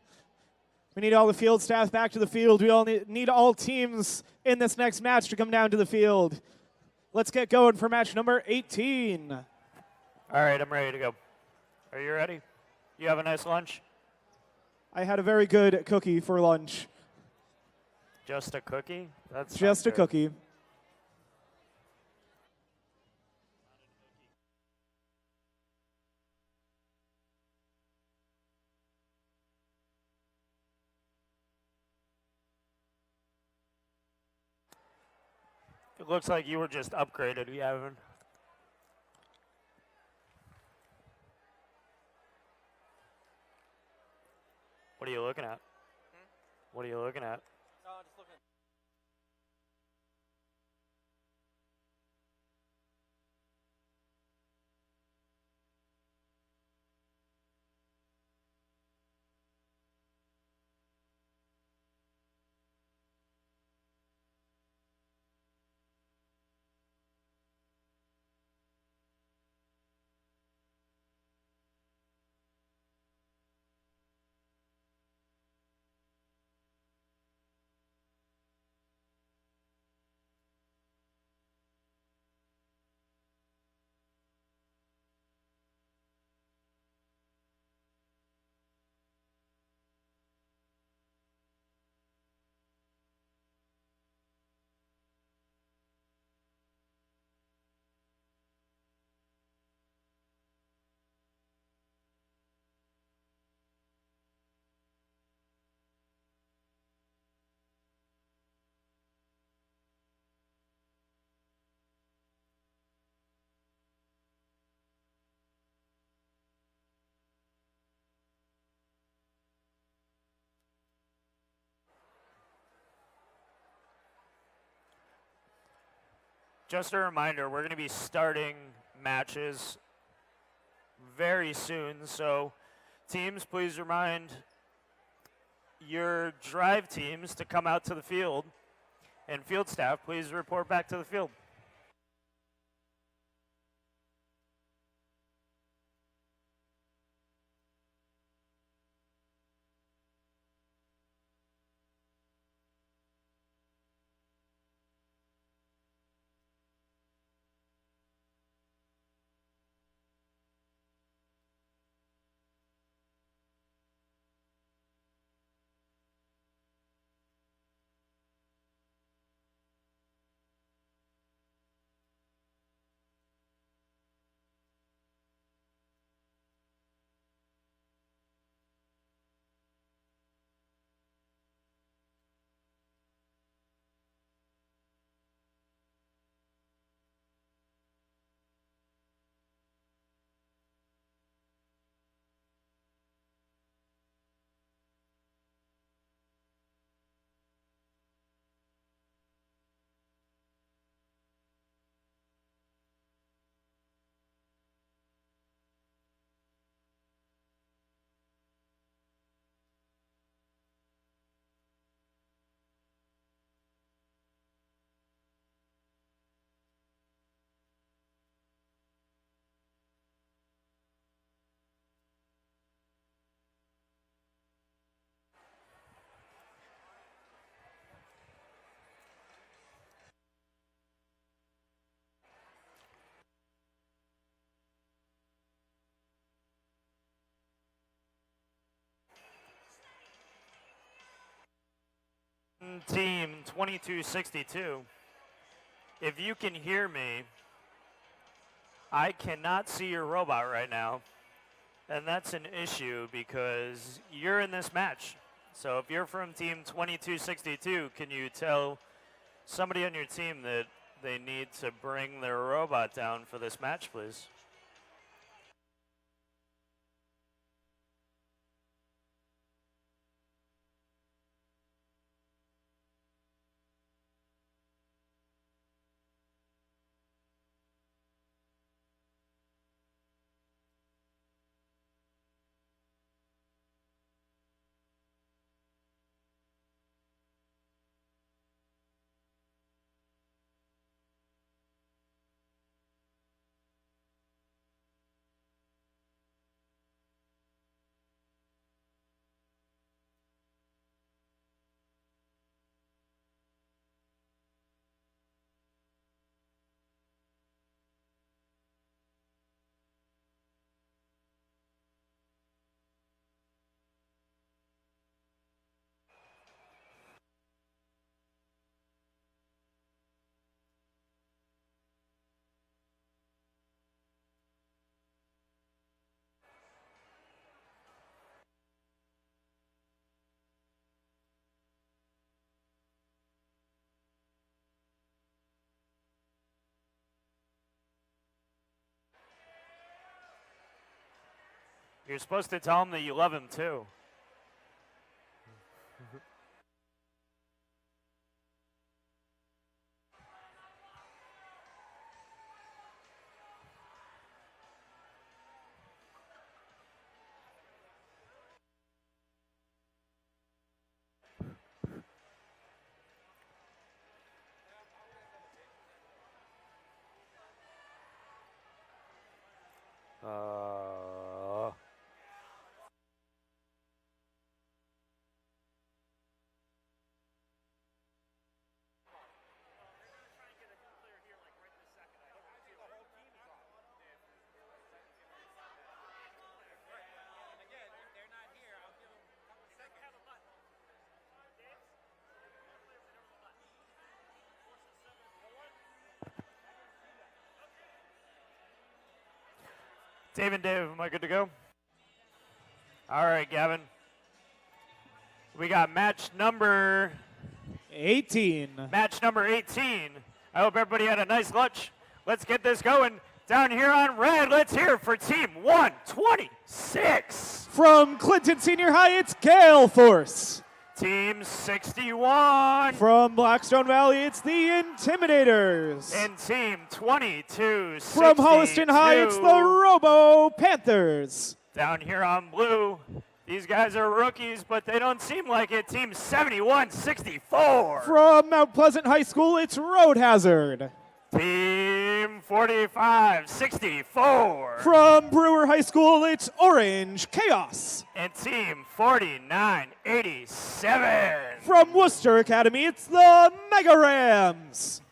We need all the field staff back to the field. We all need all teams in this next match to come down to the field. Let's get going for match number 18. All right, I'm ready to go. Are you ready? You have a nice lunch? I had a very good cookie for lunch. Just a cookie? That's Just a cookie. It looks like you were just upgraded, Yavin. What are you looking at? What are you looking at? Just looking. Just a reminder, we're going to be starting matches very soon. So teams, please remind your drive teams to come out to the field. And field staff, please report back to the field. Team 2262, if you can hear me, I cannot see your robot right now, and that's an issue because you're in this match. So if you're from Team 2262, can you tell somebody on your team that they need to bring their robot down for this match, please? You're supposed to tell him that you love him too. Dave, am I good to go? All right, Gavin. We got match number 18. Match number 18. I hope everybody had a nice lunch. Let's get this going. Down here on red, let's hear it for team 126. From Clinton Senior High, it's Gale Force. Team 61. From Blackstone Valley, it's the Intimidators. And team 22. From Holliston High, it's the Robo Panthers. Down here on blue, these guys are rookies, but they don't seem like it. Team 71-64. From Mount Pleasant High School, it's Road Hazard. Team 45-64. From Brewer High School, it's Orange Chaos. And team 49-87. From Worcester Academy, it's the Mega Rams.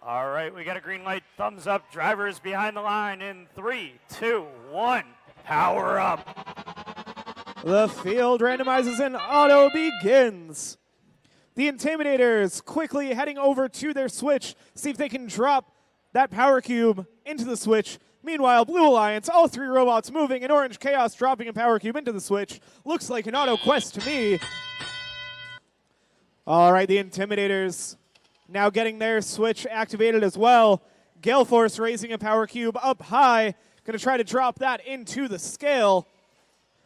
All right, we got a green light, thumbs up. Drivers behind the line in 3, 2, 1. Power up. The field randomizes and auto begins. The Intimidators quickly heading over to their switch, see if they can drop that power cube into the switch. Meanwhile, Blue Alliance, all three robots moving, and Orange Chaos dropping a power cube into the switch. Looks like an auto quest to me. All right, the Intimidators now getting their switch activated as well. Gale Force raising a power cube up high. Going to try to drop that into the scale.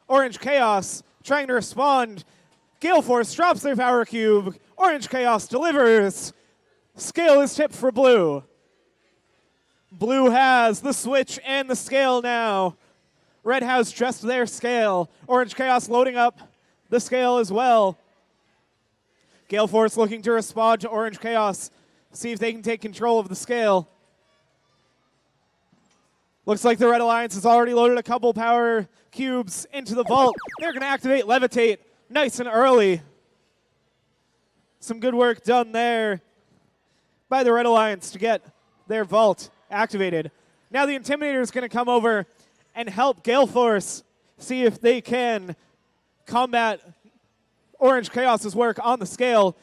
Orange Chaos trying to respond. Gale Force drops their power cube. Orange Chaos delivers. Scale is tipped for Blue. Blue has the switch and the scale now. Red has just their scale. Orange Chaos loading up the scale as well. Gale Force looking to respond to Orange Chaos. See if they can take control of the scale. Looks like the Red Alliance has already loaded a couple power cubes into the vault. They're going to activate Levitate nice and early. Some good work done there by the Red Alliance to get their vault activated. Now the Intimidator is going to come over and help Gale Force see if they can combat Orange Chaos's work on the scale.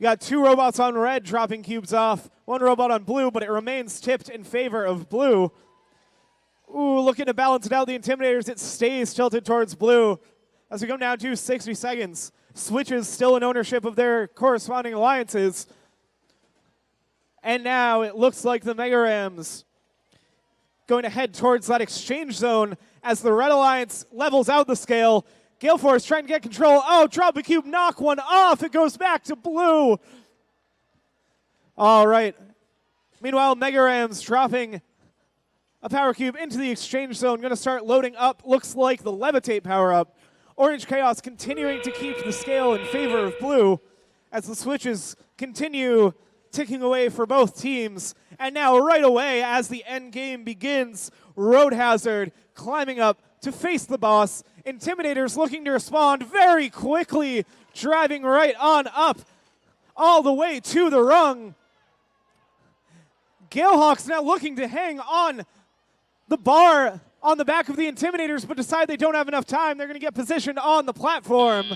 You got two robots on red dropping cubes off, one robot on blue, but it remains tipped in favor of blue. Ooh, looking to balance it out, the Intimidators, it stays tilted towards blue. As we come down to 60 seconds, switches still in ownership of their corresponding alliances. And now it looks like the Mega Rams going to head towards that exchange zone as the Red Alliance levels out the scale. Gale Force trying to get control. Oh, drop a cube, knock one off. It goes back to blue. All right. Meanwhile, Mega Rams dropping a power cube into the exchange zone. Going to start loading up. Looks like the Levitate power up. Orange Chaos continuing to keep the scale in favor of blue as the switches continue ticking away for both teams. And now right away as the end game begins, Road Hazard climbing up to face the boss. Intimidators looking to respond very quickly, driving right on up all the way to the rung. Galehawks now looking to hang on the bar on the back of the Intimidators, but decide they don't have enough time. They're going to get positioned on the platform.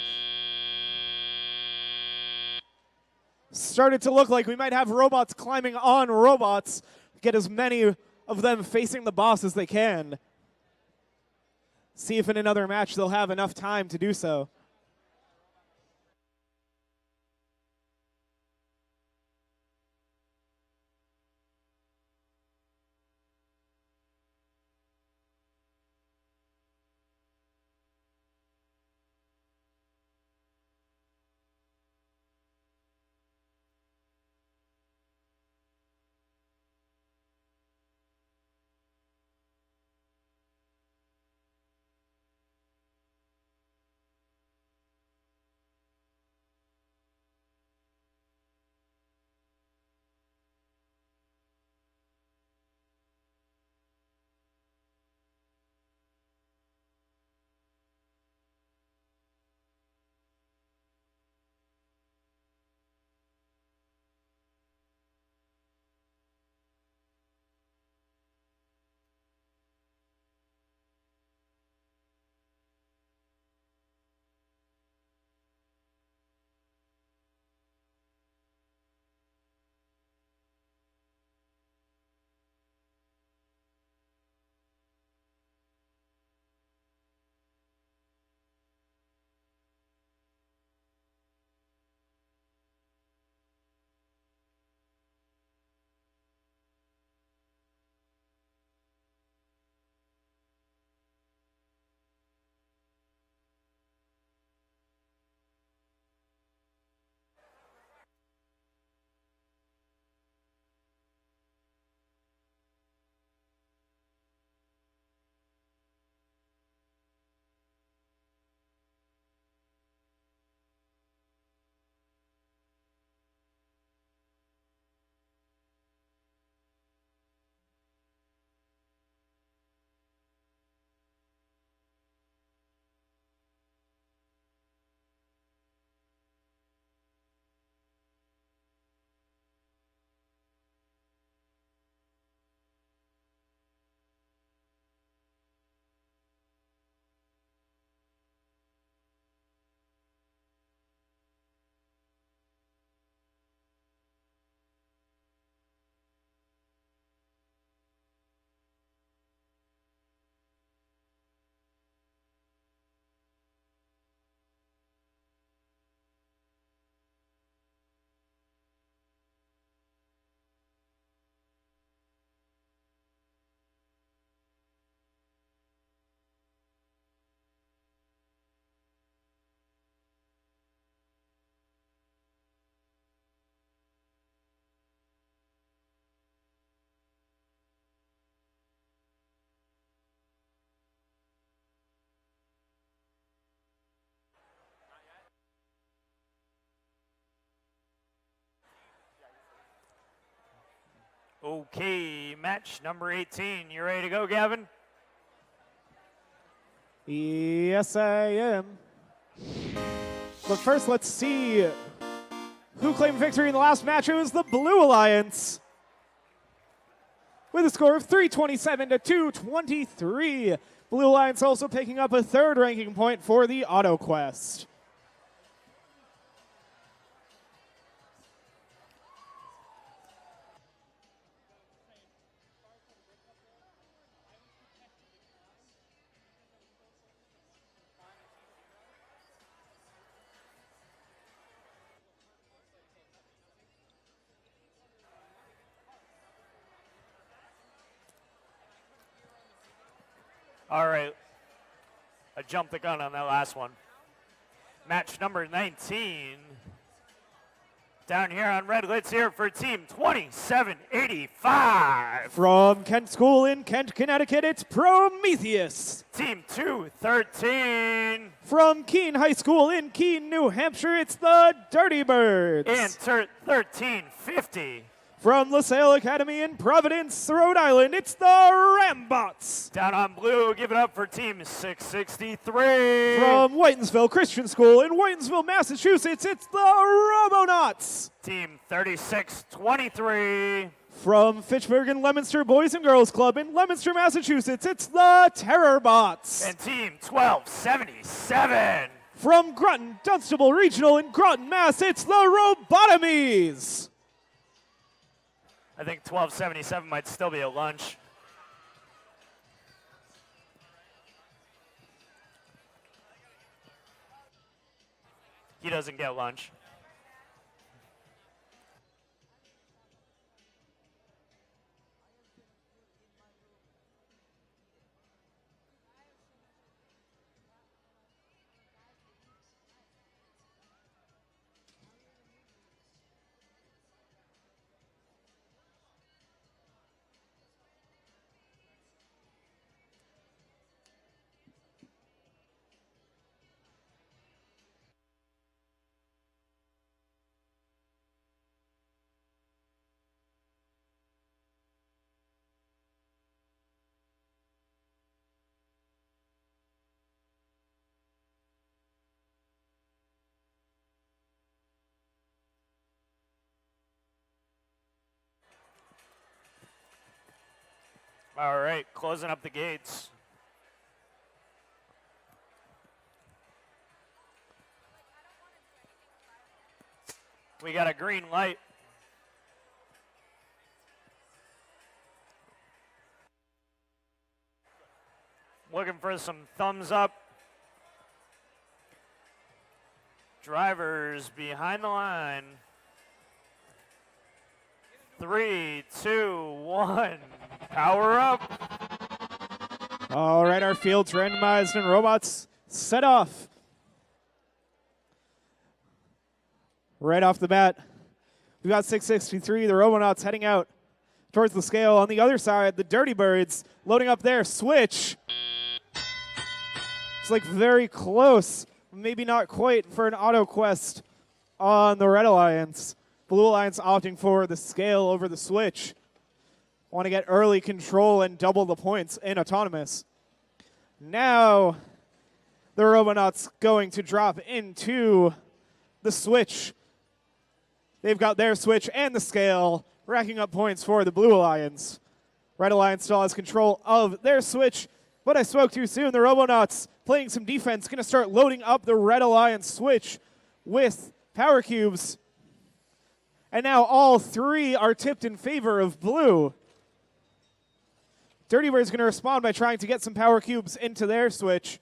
Started to look like we might have robots climbing on robots. Get as many of them facing the boss as they can. See if in another match they'll have enough time to do so. Okay, match number 18. You ready to go, Gavin? Yes, I am. But first, let's see who claimed victory in the last match. It was the Blue Alliance with a score of 327 to 223. Blue Alliance also picking up a third ranking point for the Auto Quest. All right. I jumped the gun on that last one. Match number 19. Down here on red, let's hear it for team 2785. From Kent School in Kent, Connecticut, it's Prometheus. Team 213. From Keene High School in Keene, New Hampshire, it's the Dirty Birds. And 1350. From LaSalle Academy in Providence, Rhode Island, it's the Rambots. Down on blue, give it up for team 663. From Whitensville Christian School in Whitensville, Massachusetts, it's the Robonauts. Team 3623. From Fitchburg and Leominster Boys and Girls Club in Leominster, Massachusetts, it's the Terrorbots. And team 1277. From Groton Dunstable Regional in Groton, Mass, it's the Robotomies. I think 1277 might still be a lunch. He doesn't get lunch. All right, closing up the gates. We got a green light. Looking for some thumbs up. Drivers behind the line. 3, 2, 1. Power up. All right, our field's randomized and robots set off. Right off the bat, we got 663, the Robonauts heading out towards the scale. On the other side, the Dirty Birds loading up their switch. It's like very close, maybe not quite for an auto quest on the Red Alliance. Blue Alliance opting for the scale over the switch. Want to get early control and double the points in autonomous. Now, the Robonauts going to drop into the switch. They've got their switch and the scale, racking up points for the Blue Alliance. Red Alliance still has control of their switch, but I spoke too soon. The Robonauts playing some defense, going to start loading up the Red Alliance switch with power cubes. And now all three are tipped in favor of blue. Dirty Bird's going to respond by trying to get some power cubes into their switch.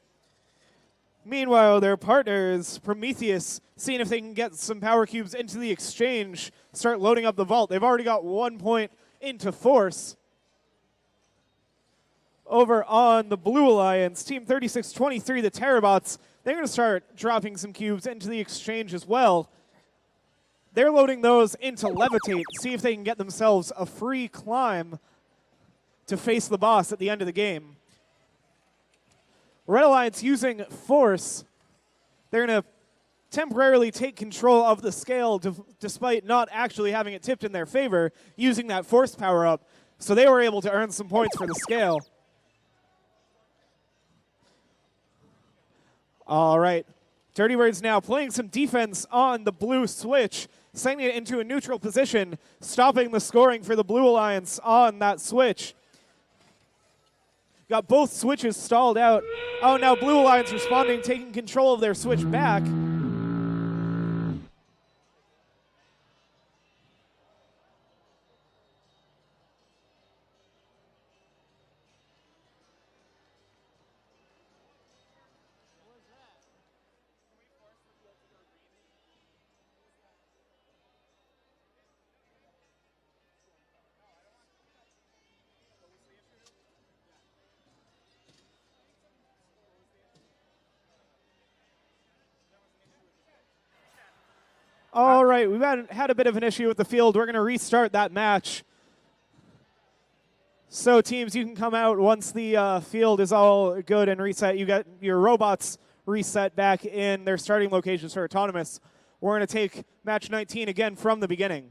Meanwhile, their partners, Prometheus, seeing if they can get some power cubes into the exchange, start loading up the vault. They've already got 1 point into force. Over on the Blue Alliance, Team 3623, the Terrorbots, they're going to start dropping some cubes into the exchange as well. They're loading those into Levitate, see if they can get themselves a free climb to face the boss at the end of the game. Red Alliance using Force. They're going to temporarily take control of the scale despite not actually having it tipped in their favor using that force power-up. So they were able to earn some points for the scale. All right. Dirty Birds now playing some defense on the blue switch, sending it into a neutral position, stopping the scoring for the Blue Alliance on that switch. Got both switches stalled out. Oh, now Blue Alliance responding, taking control of their switch back. All right, we've had a bit of an issue with the field. We're going to restart that match. So teams, you can come out once the field is all good and reset. You got your robots reset back in their starting locations for Autonomous. We're going to take match 19 again from the beginning.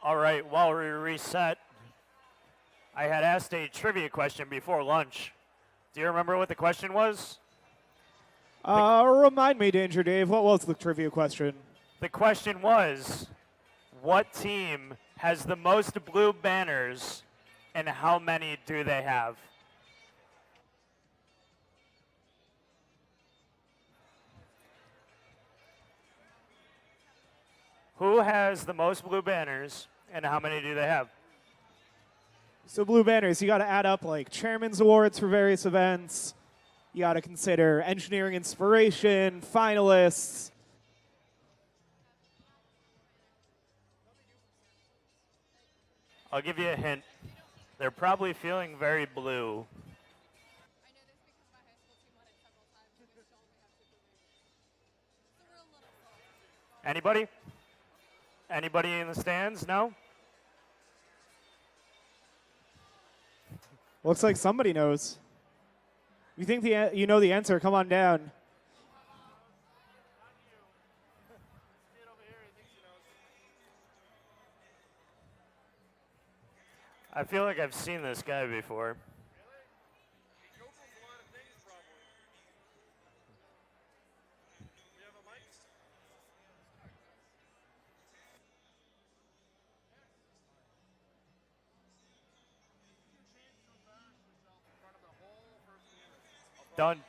All right, while we reset, I had asked a trivia question before lunch. Do you remember what the question was? Remind me, Danger Dave, what was the trivia question? The question was, what team has the most blue banners and how many do they have? Who has the most blue banners and how many do they have? So blue banners, you got to add up like chairman's awards for various events. You got to consider engineering inspiration, finalists. I'll give you a hint. They're probably feeling very blue. Anybody? Anybody in the stands? No? Looks like somebody knows. You think you know the answer? Come on down. I feel like I've seen this guy before.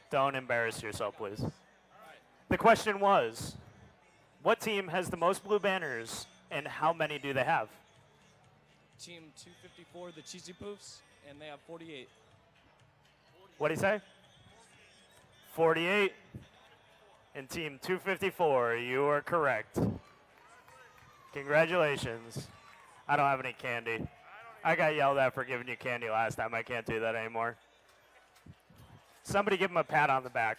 Don't embarrass yourself, please. The question was, what team has the most blue banners, and how many do they have? Team 254, the Cheesy Poofs, and they have 48. What do you say? 48. And Team 254, you are correct. Congratulations. I don't have any candy. I got yelled at for giving you candy last time. I can't do that anymore. Somebody give him a pat on the back.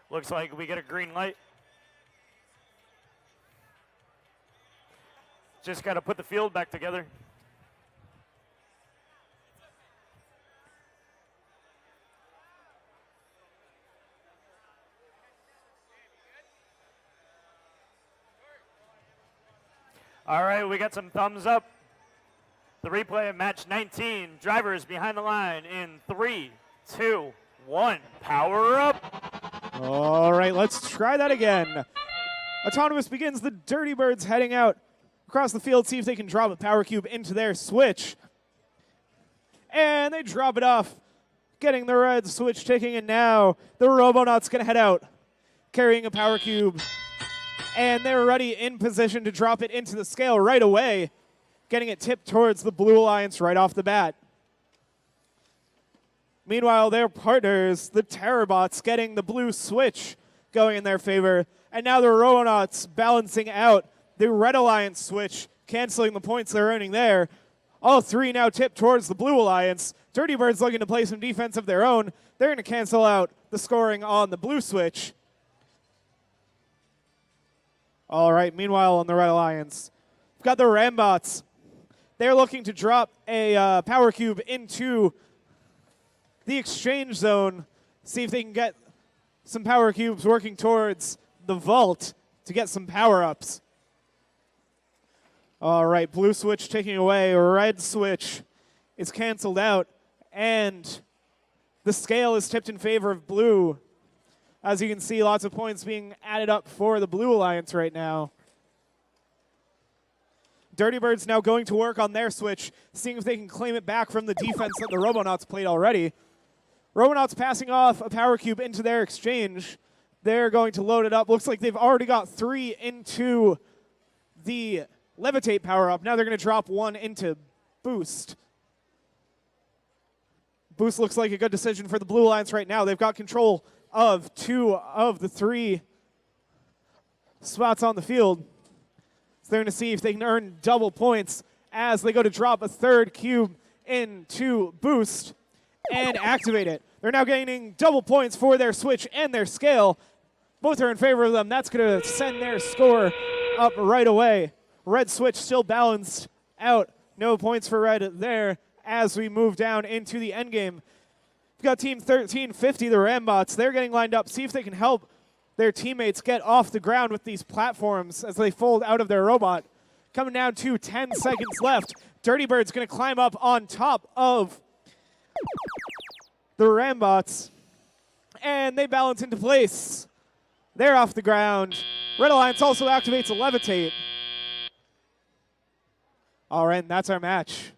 Looks like we get a green light. Just got to put the field back together. All right, we got some thumbs up. The replay of match 19. Drivers behind the line in 3, 2, 1. Power up. All right, let's try that again. Autonomous begins. The Dirty Birds heading out across the field, see if they can drop a power cube into their switch. And they drop it off, getting the red switch ticking, and now the Robonauts going to head out, carrying a power cube. And they're ready in position to drop it into the scale right away, getting it tipped towards the Blue Alliance right off the bat. Meanwhile, their partners, the Terrorbots, getting the blue switch going in their favor. And now the Robonauts balancing out the Red Alliance switch, canceling the points they're earning there. All three now tipped towards the Blue Alliance. Dirty Birds looking to play some defense of their own. They're going to cancel out the scoring on the blue switch. All right, meanwhile on the Red Alliance, we've got the Rambots. They're looking to drop a power cube into the exchange zone, see if they can get some power cubes working towards the vault to get some power-ups. All right, blue switch taking away, red switch is canceled out, and the scale is tipped in favor of blue. As you can see, lots of points being added up for the Blue Alliance right now. Dirty Birds now going to work on their switch, seeing if they can claim it back from the defense that the Robonauts played already. Robonauts passing off a power cube into their exchange. They're going to load it up. Looks like they've already got 3 into the Levitate power-up. Now they're going to drop 1 into Boost. Boost looks like a good decision for the Blue Alliance right now. They've got control of 2 of the 3 spots on the field. So they're going to see if they can earn double points as they go to drop a third cube into boost and activate it. They're now gaining double points for their switch and their scale. Both are in favor of them. That's going to send their score up right away. Red switch still balanced out. No points for red there as we move down into the end game. We've got team 1350, the Rambots. They're getting lined up. See if they can help their teammates get off the ground with these platforms as they fold out of their robot. Coming down to 10 seconds left. Dirty Bird's going to climb up on top of the Rambots. And they balance into place. They're off the ground. Red Alliance also activates a Levitate. All right, and that's our match.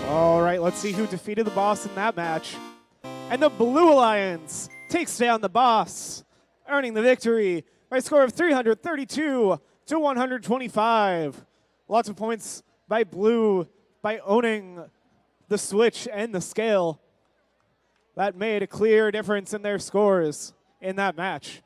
All right, let's see who defeated the boss in that match. And the Blue Alliance takes down the boss, earning the victory by a score of 332 to 125. Lots of points by Blue by owning the switch and the scale. That made a clear difference in their scores in that match.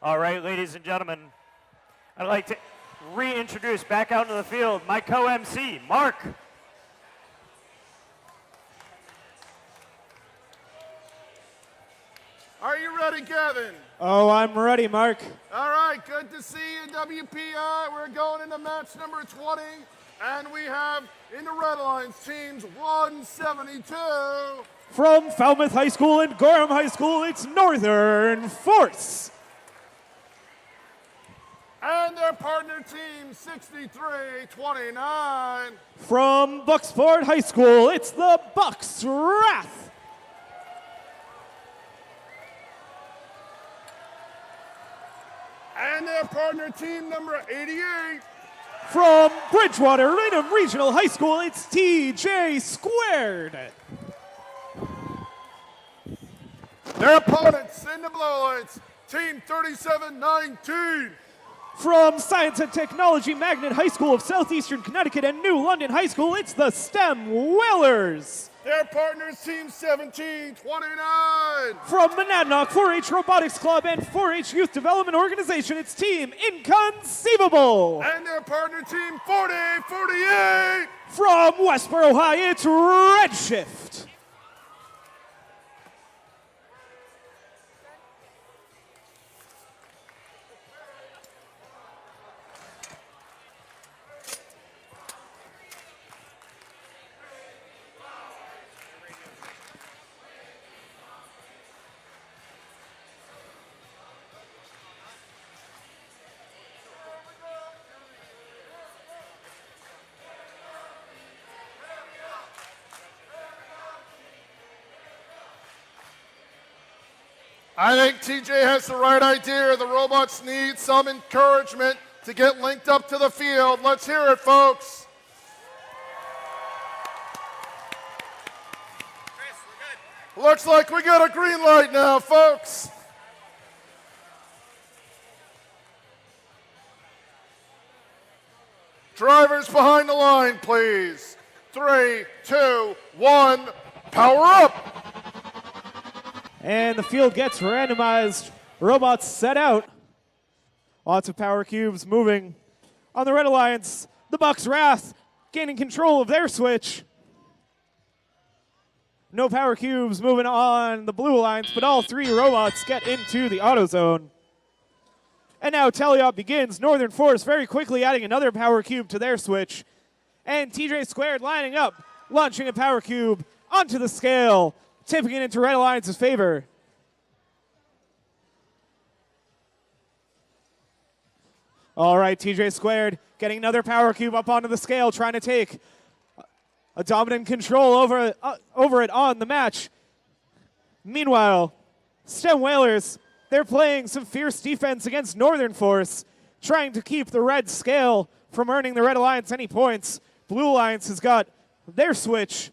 All right, ladies and gentlemen, I'd like to reintroduce back out into the field my co-MC, Mark. Are you ready, Kevin? Oh, I'm ready, Mark. All right, good to see you, WPI. We're going into match number 20, and we have in the Red Alliance teams 172. From Falmouth High School and Gorham High School, it's Northern Force. And their partner team 63-29. From Bucksport High School, it's the Bucks Wrath. And their partner team number 88. From Bridgewater Raynham Regional High School, it's TJ Squared. Their opponents in the blue lights, team 37-19. From Science and Technology Magnet High School of Southeastern Connecticut and New London High School, it's the STEM Whalers. Their partners, Team 1729. From Monadnock 4-H Robotics Club and 4-H Youth Development Organization, it's Team Inconceivable. And their partner, Team 4048. From Westboro High, it's Redshift. I think TJ has the right idea. The robots need some encouragement to get linked up to the field. Let's hear it, folks. Looks like we got a green light now, folks. Drivers behind the line, please. 3, 2, 1, power up. And the field gets randomized. Robots set out. Lots of power cubes moving. On the Red Alliance, the Bucks Wrath gaining control of their switch. No power cubes moving on the Blue Alliance, but all three robots get into the auto zone. And now Teleop begins. Northern Force very quickly adding another power cube to their switch. And TJ Squared lining up, launching a power cube onto the scale, tipping it into Red Alliance's favor. All right, TJ Squared getting another power cube up onto the scale, trying to take a dominant control over it on the match. Meanwhile, STEM Whalers, they're playing some fierce defense against Northern Force, trying to keep the red scale from earning the Red Alliance any points. Blue Alliance has got their switch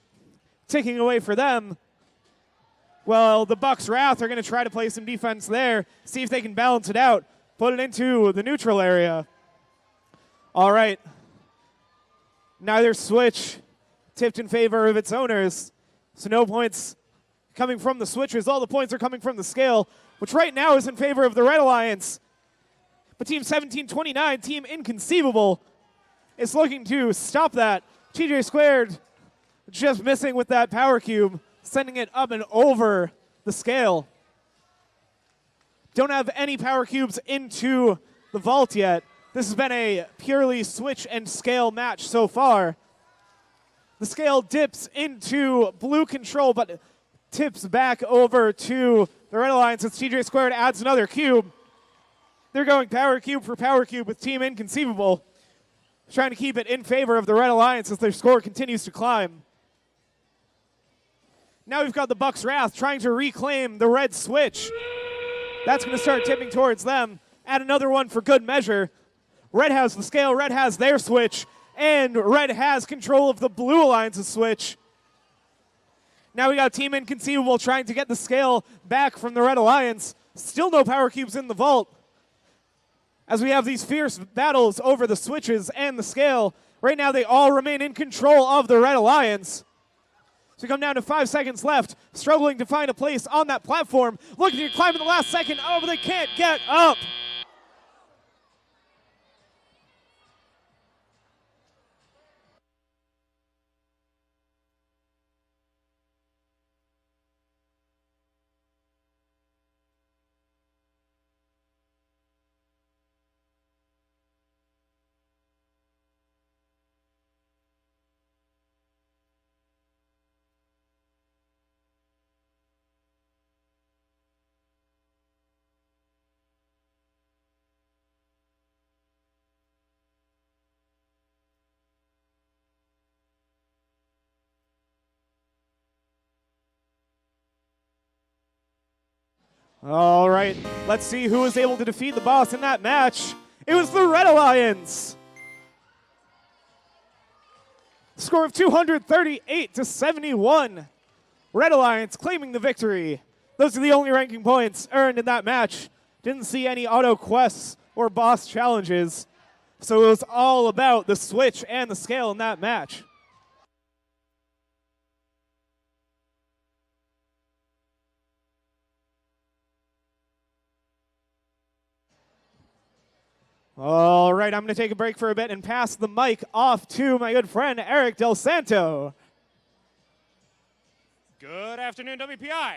taking away for them. Well, the Bucks Wrath are going to try to play some defense there, see if they can balance it out, put it into the neutral area. All right. Neither switch tipped in favor of its owners, so no points coming from the switches. All the points are coming from the scale, which right now is in favor of the Red Alliance. But Team 1729, Team Inconceivable, is looking to stop that. TJ Squared just missing with that power cube, sending it up and over the scale. Don't have any power cubes into the vault yet. This has been a purely switch and scale match so far. The scale dips into blue control, but tips back over to the Red Alliance as TJ Squared adds another cube. They're going power cube for power cube with Team Inconceivable, trying to keep it in favor of the Red Alliance as their score continues to climb. Now we've got the Bucks Wrath trying to reclaim the red switch. That's going to start tipping towards them. Add another one for good measure. Red has the scale, Red has their switch, and Red has control of the Blue Alliance's switch. Now we got Team Inconceivable trying to get the scale back from the Red Alliance. Still no power cubes in the vault. As we have these fierce battles over the switches and the scale, right now they all remain in control of the Red Alliance. So we come down to 5 seconds left, struggling to find a place on that platform. Looking to climb in the last second. Oh, but they can't get up. All right, let's see who was able to defeat the boss in that match. It was the Red Alliance. Score of 238-71. Red Alliance claiming the victory. Those are the only ranking points earned in that match. Didn't see any auto quests or boss challenges. So it was all about the switch and the scale in that match. All right, I'm going to take a break for a bit and pass the mic off to my good friend Eric Del Santo. Good afternoon, WPI.